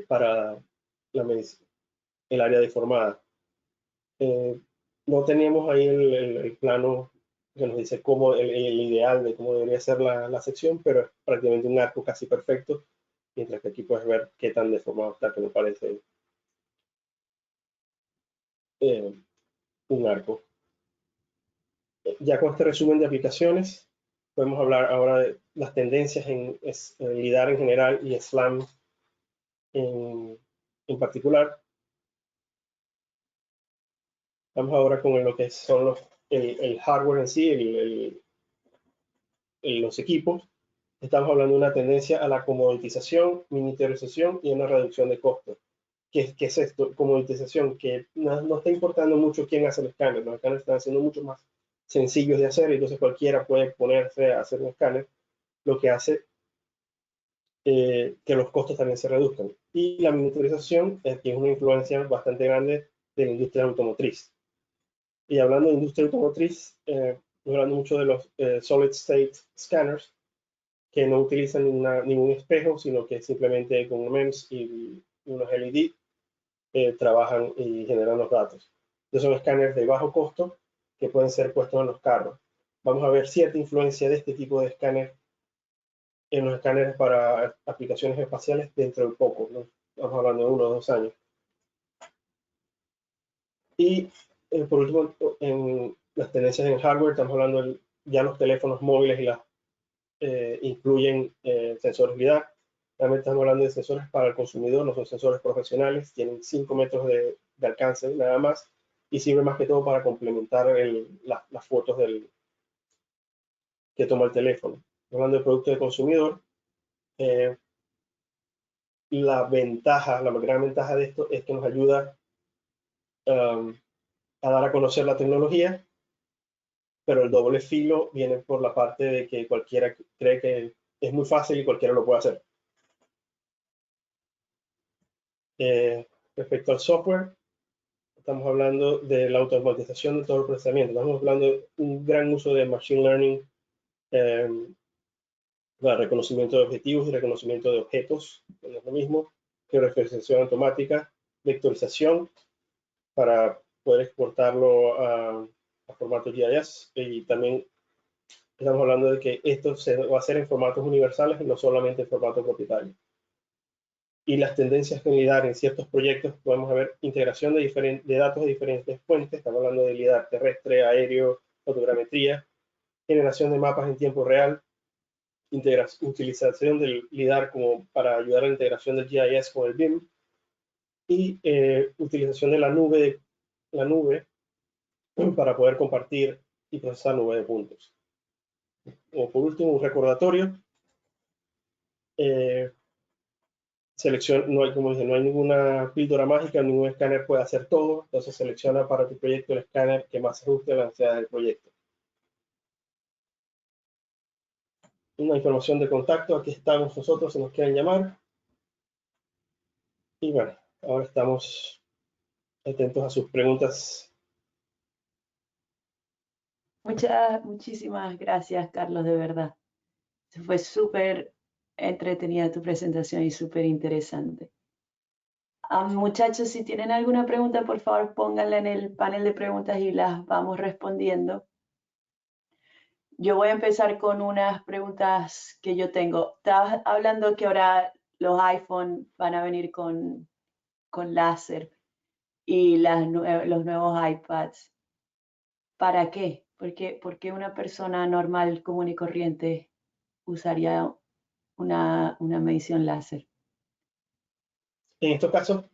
para el área deformada. No teníamos ahí el plano que nos dice cómo el ideal de cómo debería ser la sección, pero es prácticamente un arco casi perfecto, mientras que aquí puedes ver qué tan deformado está, que me parece un arco. Ya con este resumen de aplicaciones, podemos hablar ahora de las tendencias en LIDAR en general y SLAM en particular. Vamos ahora con lo que son el hardware en sí, los equipos. Estamos hablando de una tendencia a la comoditización, miniaturización y una reducción de costos. ¿Qué es esto? Comoditización, que no está importando mucho quién hace el escáner. Los escáneres están siendo mucho más sencillos de hacer, entonces cualquiera puede ponerse a hacer un escáner, lo que hace que los costos también se reduzcan. Y la miniaturización tiene una influencia bastante grande de la industria automotriz. Y hablando de industria automotriz, hablando mucho de los solid state scanners, que no utilizan ningún espejo, sino que simplemente con un MEMS y unos LED trabajan y generan los datos. Estos son escáneres de bajo costo que pueden ser puestos en los carros. Vamos a ver cierta influencia de este tipo de escáner en los escáneres para aplicaciones espaciales dentro de poco, ¿no? Estamos hablando de 1 o 2 años. Y por último, en las tendencias en hardware, estamos hablando de ya los teléfonos móviles y incluyen sensores LIDAR. También estamos hablando de sensores para el consumidor, no son sensores profesionales, tienen 5 metros de alcance nada más y sirve más que todo para complementar las fotos que toma el teléfono. Estamos hablando de productos de consumidor. La gran ventaja de esto es que nos ayuda a dar a conocer la tecnología, pero el doble filo viene por la parte de que cualquiera cree que es muy fácil y cualquiera lo puede hacer. Respecto al software, estamos hablando de la automatización de todo el procesamiento. Estamos hablando de un gran uso de machine learning, reconocimiento de objetivos y reconocimiento de objetos, no es lo mismo, georreferenciación automática, vectorización para poder exportarlo a formato GIS, y también estamos hablando de que esto se va a hacer en formatos universales y no solamente en formato propietario. Y las tendencias en LIDAR en ciertos proyectos, podemos ver integración de datos de diferentes fuentes. Estamos hablando de LIDAR terrestre, aéreo, fotogrametría, generación de mapas en tiempo real, utilización del LIDAR como para ayudar a la integración del GIS con el BIM, y utilización de la nube para poder compartir y procesar nube de puntos. O por último, un recordatorio. No hay, como dije, no hay ninguna píldora mágica, ningún escáner puede hacer todo, entonces selecciona para tu proyecto el escáner que más se ajuste a la necesidad del proyecto. Una información de contacto, aquí estamos nosotros si nos quieren llamar. Y bueno, ahora estamos atentos a sus preguntas. Muchísimas gracias, Carlos, de verdad. Fue súper entretenida tu presentación y súper interesante. Muchachos, si tienen alguna pregunta, por favor, pónganla en el panel de preguntas y las vamos respondiendo. Yo voy a empezar con unas preguntas que yo tengo. Estabas hablando que ahora los iPhone van a venir con láser y los nuevos iPads. ¿Para qué? ¿Por qué una persona normal, común y corriente usaría una medición láser? En estos casos,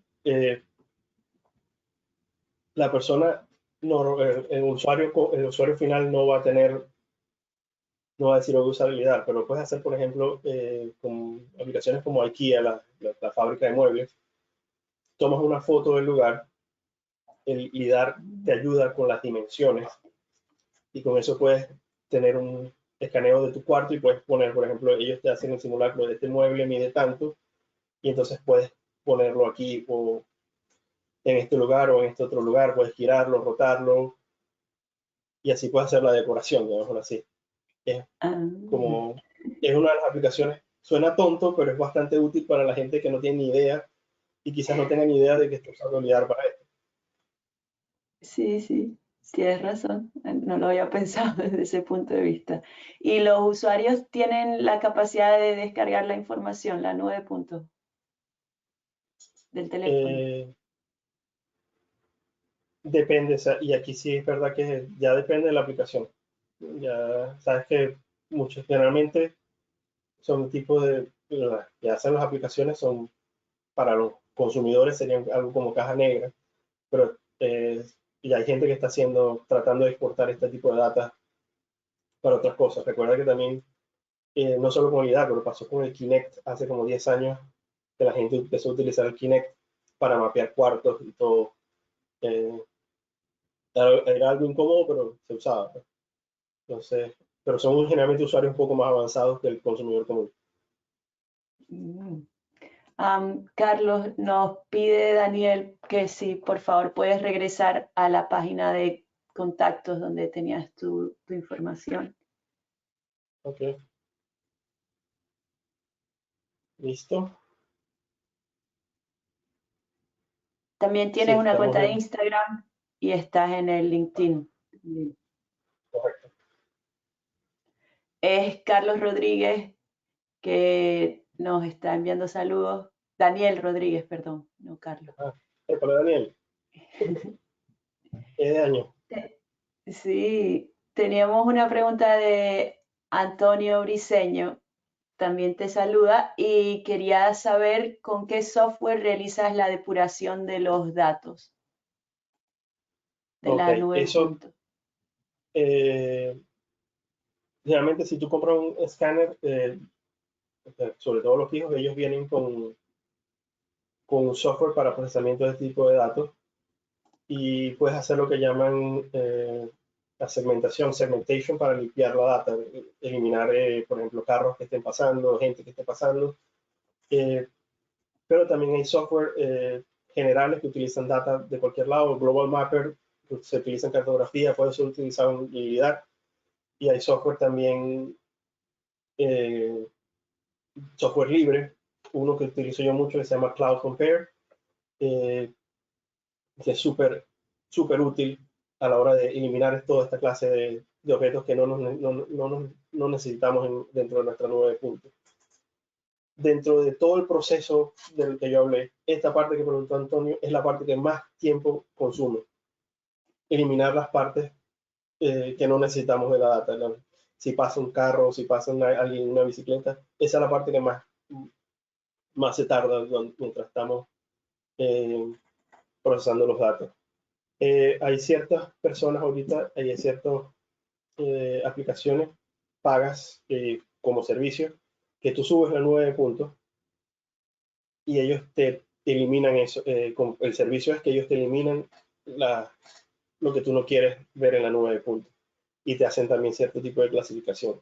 la persona, el usuario final no va a decir voy a usar el LIDAR, pero lo puedes hacer, por ejemplo, con aplicaciones como IKEA, la fábrica de muebles. Tomas una foto del lugar, el LIDAR te ayuda con las dimensiones y con eso puedes tener un escaneo de tu cuarto y puedes poner, por ejemplo, ellos te hacen el simulacro de este mueble mide tanto y entonces puedes ponerlo aquí o en este lugar o en este otro lugar, puedes girarlo, rotarlo y así puedes hacer la decoración, digámoslo así. Es Ah, como, es una de las aplicaciones, suena tonto, pero es bastante útil para la gente que no tiene ni idea y quizás no tenga ni idea de que está usando LIDAR para esto. sí, sí, tienes razón. No lo había pensado desde ese punto de vista. ¿Y los usuarios tienen la capacidad de descargar la información, la nube de puntos del teléfono? Eh, Depende, o sea, y aquí sí es verdad que ya depende de la aplicación. Ya sabes que muchos generalmente son tipos de, ya hacen las aplicaciones, son para los consumidores, serían algo como caja negra, pero ya hay gente que está haciendo, tratando de exportar este tipo de data para otras cosas. Recuerda que también, no solo con IDA, pero pasó con el Kinect hace como 10 años, que la gente empezó a utilizar el Kinect para mapear cuartos y todo. Eh, era algo incómodo, pero se usaba, pues. Entonces, pero son generalmente usuarios un poco más avanzados que el consumidor común. Mm. Carlos, nos pide Daniel que si por favor puedes regresar a la página de contactos donde tenías tu información. Ok, listo. También Sí, tienes una estamos cuenta de en. Instagram y estás en el LinkedIn. Correcto. Es Carlos Rodríguez que nos está enviando saludos. Daniel Rodríguez, perdón, no Carlos. Ah, para Daniel, ¿qué de año? Sí, teníamos una pregunta de Antonio Briceño, también te saluda y quería saber con qué software realizas la depuración de los datos de Ok, la nube de eso, puntos. eh, generalmente si tú compras un escáner, sobre todo los fijos, ellos vienen con un software para procesamiento de este tipo de datos y puedes hacer lo que llaman la segmentation para limpiar la data, eliminar, por ejemplo, carros que estén pasando, gente que esté pasando. Eh, pero también hay software generales que utilizan data de cualquier lado, Global Mapper, que se utiliza en cartografía, puede ser utilizado en LIDAR, y hay software también, eh, software libre, uno que utilizo yo mucho que se llama Cloud Compare, eh, que es súper útil a la hora de eliminar toda esta clase de objetos que no necesitamos dentro de nuestra nube de puntos. Dentro de todo el proceso del que yo hablé, esta parte que preguntó Antonio es la parte que más tiempo consume. Eliminar las partes que no necesitamos de la data. Si pasa un carro, si pasa alguien en una bicicleta, esa es la parte que más se tarda mientras estamos eh, procesando los datos. Hay ciertas personas ahorita, hay ciertas aplicaciones pagas como servicio que tú subes la nube de puntos y ellos te eliminan eso. El servicio es que ellos te eliminan lo que tú no quieres ver en la nube de puntos y te hacen también cierto tipo de clasificación.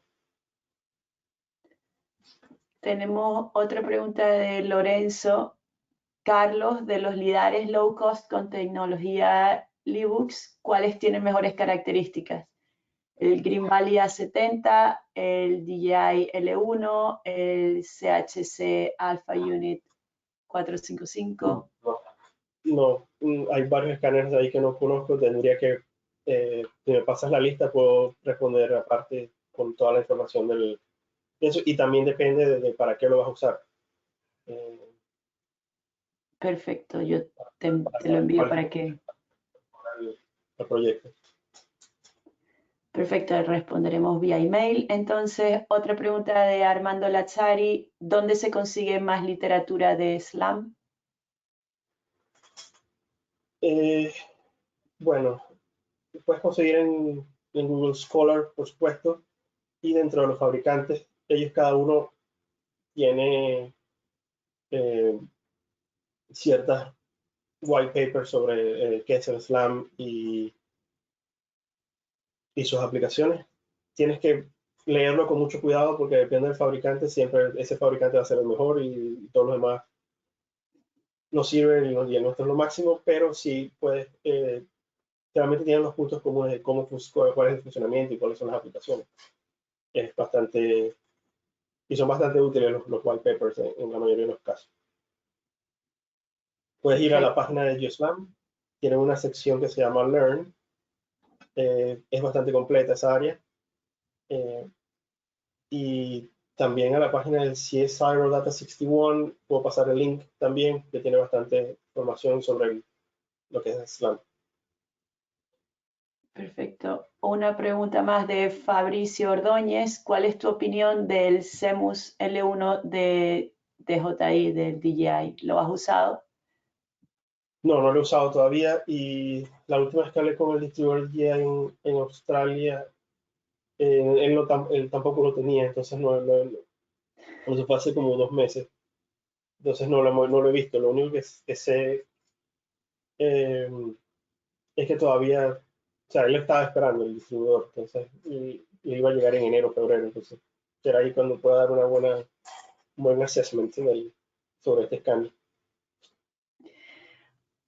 Tenemos otra pregunta de Lorenzo Carlos, de los lidares low cost con tecnología Libux, ¿cuáles tienen mejores características? El Green Valley A70, el DJI L1, el CHC Alpha Unit 455. No, no, hay varios escáneres ahí que no conozco. Tendría que, si me pasas la lista, puedo responder aparte con toda la información de eso. Y también depende de para qué lo vas a usar. Eh, Perfecto, yo para te lo saber envío cuál es para que... el proyecto. Perfecto, responderemos vía email. Entonces, otra pregunta de Armando Lazzari, ¿dónde se consigue más literatura de Slam? Eh, bueno, puedes conseguir en Google Scholar, por supuesto, y dentro de los fabricantes, ellos cada uno tiene eh, ciertas white papers sobre qué es el SLAM y sus aplicaciones. Tienes que leerlo con mucho cuidado porque depende del fabricante, siempre ese fabricante va a ser el mejor y todos los demás no sirven y el nuestro es lo máximo, pero sí puedes, realmente tienen los puntos comunes de cuál es el funcionamiento y cuáles son las aplicaciones. es bastante, y son bastante útiles los white papers en la mayoría de los casos. Puedes ir a la página de GeoSLAM, tienen una sección que se llama Learn, es bastante completa esa área, y también a la página del CSIRO Data 61 puedo pasar el link también, que tiene bastante información sobre lo que es SLAM. Perfecto. Una pregunta más de Fabricio Ordóñez. ¿Cuál es tu opinión del CEMUS L1 de DJI, del DJI? ¿Lo has usado? No, no lo he usado todavía, y la última vez que hablé con el distribuidor DJI en Australia, él tampoco lo tenía, entonces eso fue hace como 2 meses. Entonces no lo he visto. Lo único que sé es que todavía, o sea, él estaba esperando el distribuidor, entonces y iba a llegar en enero, febrero, entonces será ahí cuando pueda dar un buen assessment sobre este escáner.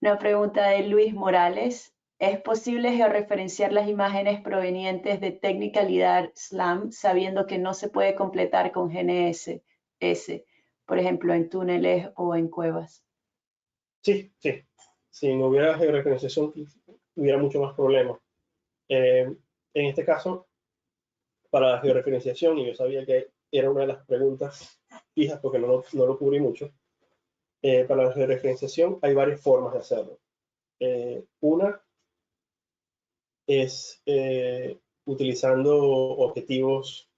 Una pregunta de Luis Morales. ¿Es posible georreferenciar las imágenes provenientes de Technical LiDAR SLAM sabiendo que no se puede completar con GNSS, por ejemplo, en túneles o en cuevas? Sí, sí. Si no hubiera georreferenciación, hubiera mucho más problemas. En este caso, para la georreferenciación, y yo sabía que era una de las preguntas fijas porque no lo cubrí mucho, para la georreferenciación hay varias formas de hacerlo. Una es utilizando objetivos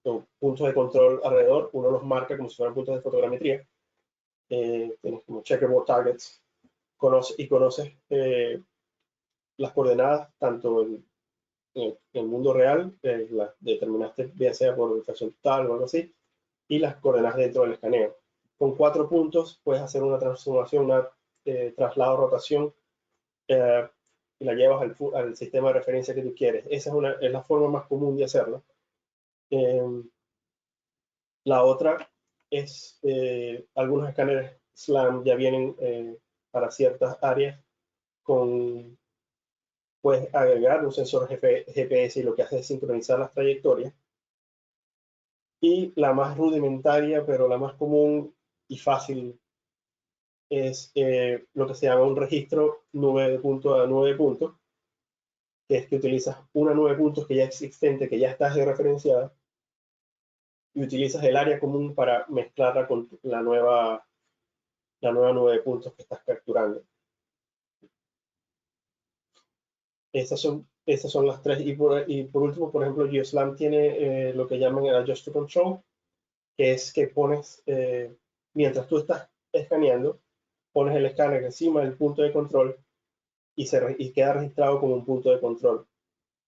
o puntos de control alrededor. Uno los marca como si fueran puntos de fotogrametría. Tienes como checkerboard targets, conoces las coordenadas tanto en el mundo real, las determinaste bien sea por inflación total o algo así, y las coordenadas dentro del escaneo. Con 4 puntos puedes hacer una transformación, traslado, rotación, y la llevas al sistema de referencia que tú quieres. Esa es la forma más común de hacerlo. La otra es, algunos escáneres SLAM ya vienen para ciertas áreas puedes agregar un sensor GPS y lo que hace es sincronizar las trayectorias. Y la más rudimentaria, pero la más común y fácil, es lo que se llama un registro nube de punto a nube de punto, que es que utilizas una nube de puntos que ya es existente, que ya está georreferenciada, y utilizas el área común para mezclarla con la nueva nube de puntos que estás capturando. Esas son las tres. Y por último, por ejemplo, GeoSLAM tiene lo que llaman el Adjust to Control, que es que pones, mientras tú estás escaneando, pones el escáner encima del punto de control y queda registrado como un punto de control.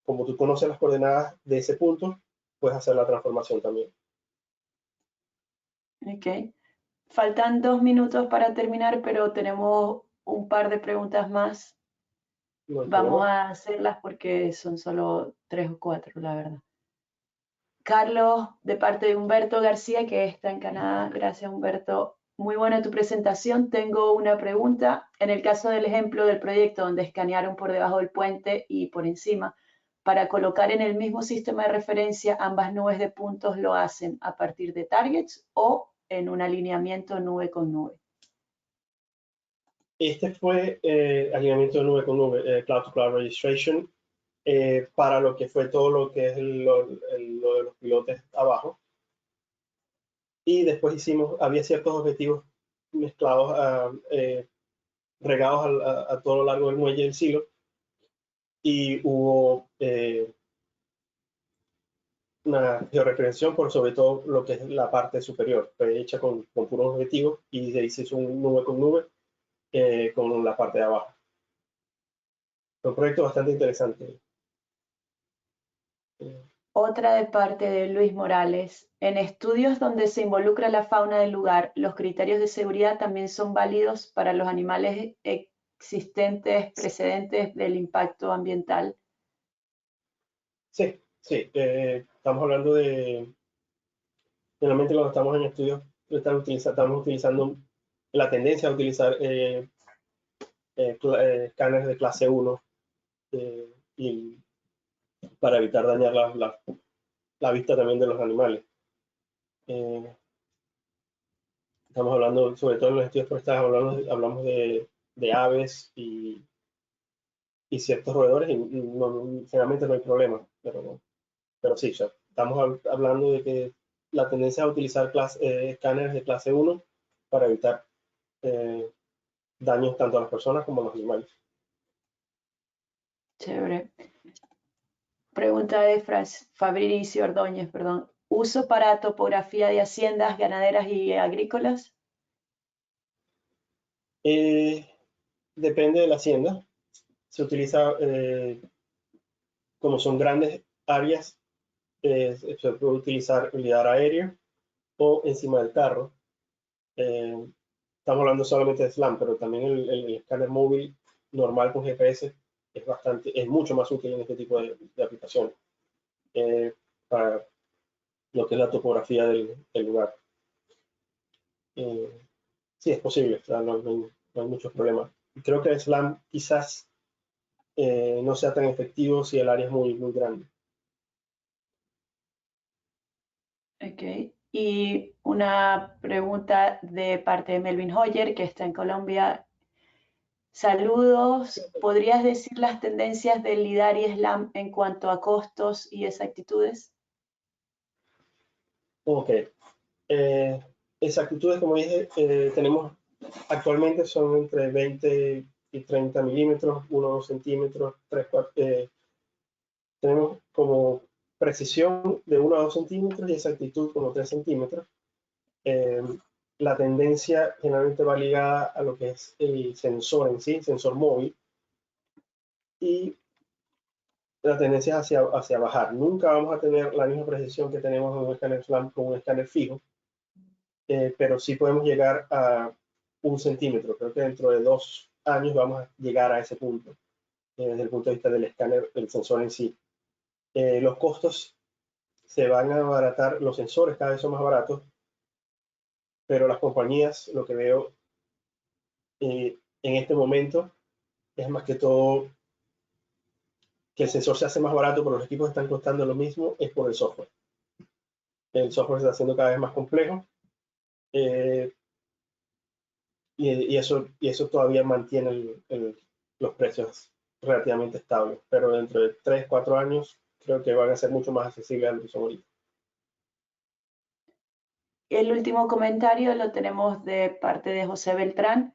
Como tú conoces las coordenadas de ese punto, puedes hacer la transformación también. Ok. Faltan 2 minutos para terminar, pero tenemos un par de preguntas más. No hay Vamos problema. a hacerlas porque son solo 3 o 4, la verdad. Carlos, de parte de Humberto García, que está en Canadá. Gracias, Humberto. Muy buena tu presentación. Tengo una pregunta. En el caso del ejemplo del proyecto donde escanearon por debajo del puente y por encima, para colocar en el mismo sistema de referencia ambas nubes de puntos, ¿lo hacen a partir de targets o en un alineamiento nube con nube? Este fue alineamiento de nube con nube, Cloud to Cloud Registration, para lo que fue todo lo que es lo de los pilotes abajo. Y después había ciertos objetivos mezclados, regados a todo lo largo del muelle del silo, y hubo una georreferenciación por sobre todo lo que es la parte superior. Fue hecha con puros objetivos y se hizo un nube con nube con la parte de abajo. Fue un proyecto bastante interesante. Otra de parte de Luis Morales. En estudios donde se involucra la fauna del lugar, ¿los criterios de seguridad también son válidos para los animales existentes precedentes del impacto ambiental? Sí, sí. Estamos hablando generalmente cuando estamos en estudios, estamos utilizando la tendencia a utilizar escáneres de clase 1 y para evitar dañar la vista también de los animales. Estamos hablando, sobre todo en los estudios forestales, hablamos de aves y ciertos roedores y generalmente no hay problema, pero sí, ya, estamos hablando de que la tendencia es a utilizar escáneres de clase 1 para evitar daños tanto a las personas como a los animales. Chévere. Pregunta de Fabricio Ordóñez, perdón. ¿Uso para topografía de haciendas ganaderas y agrícolas? Depende de la hacienda. Se utiliza, como son grandes áreas, se puede utilizar lidar aéreo o encima del carro. Estamos hablando solamente de SLAM, pero también el escáner móvil normal con GPS es mucho más útil en este tipo de aplicaciones, para lo que es la topografía del lugar. Sí, es posible, o sea, no hay muchos problemas. Creo que el SLAM quizás no sea tan efectivo si el área es muy, muy grande. Ok. Y una pregunta de parte de Melvin Hoyer, que está en Colombia. Saludos. ¿Podrías decir las tendencias del LIDAR y SLAM en cuanto a costos y exactitudes? Ok. Exactitudes, como dije, tenemos actualmente son entre 20 y 30 milímetros, 1 o 2 centímetros, 3, 4, tenemos como precisión de 1 a 2 centímetros y exactitud como 3 centímetros. La tendencia generalmente va ligada a lo que es el sensor en sí, sensor móvil, y la tendencia es hacia bajar. Nunca vamos a tener la misma precisión que tenemos en un escáner SLAM con un escáner fijo, pero sí podemos llegar a 1 centímetro. Creo que dentro de 2 años vamos a llegar a ese punto, desde el punto de vista del escáner, el sensor en sí. Los costos se van a abaratar, los sensores cada vez son más baratos, pero las compañías, lo que veo en este momento, es más que todo que el sensor se hace más barato, pero los equipos están costando lo mismo, es por el software. El software se está haciendo cada vez más complejo, y eso todavía mantiene los precios relativamente estables, pero dentro de 3, 4 años creo que van a ser mucho más accesibles a lo que son ahorita. El último comentario lo tenemos de parte de José Beltrán,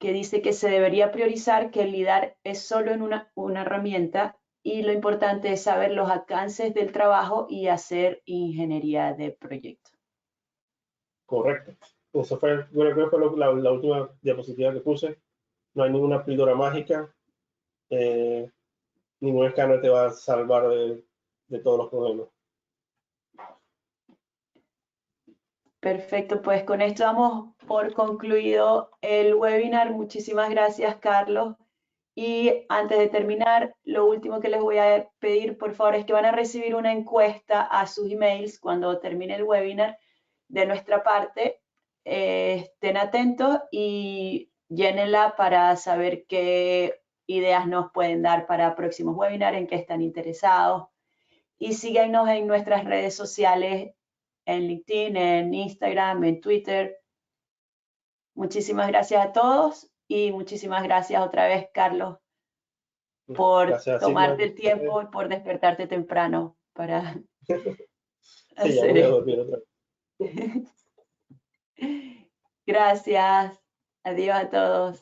que dice que se debería priorizar que el LIDAR es solo en una herramienta y lo importante es saber los alcances del trabajo y hacer ingeniería de proyecto. Correcto. Eso fue, bueno, creo que fue la última diapositiva que puse. No hay ninguna píldora mágica. Ningún escáner te va a salvar de todos los problemas. Perfecto, pues con esto damos por concluido el webinar. Muchísimas gracias, Carlos. Y antes de terminar, lo último que les voy a pedir, por favor, es que van a recibir una encuesta a sus emails cuando termine el webinar de nuestra parte. Estén atentos y llénenla para saber qué ideas nos pueden dar para próximos webinars, en qué están interesados. Y síganos en nuestras redes sociales, en LinkedIn, en Instagram, en Twitter. Muchísimas gracias a todos y muchísimas gracias otra vez, Carlos, por Gracias a Sigma. tomarte el tiempo y por despertarte temprano para Sí, ya hacer voy a esto. dormir otra vez. Gracias. Adiós a todos.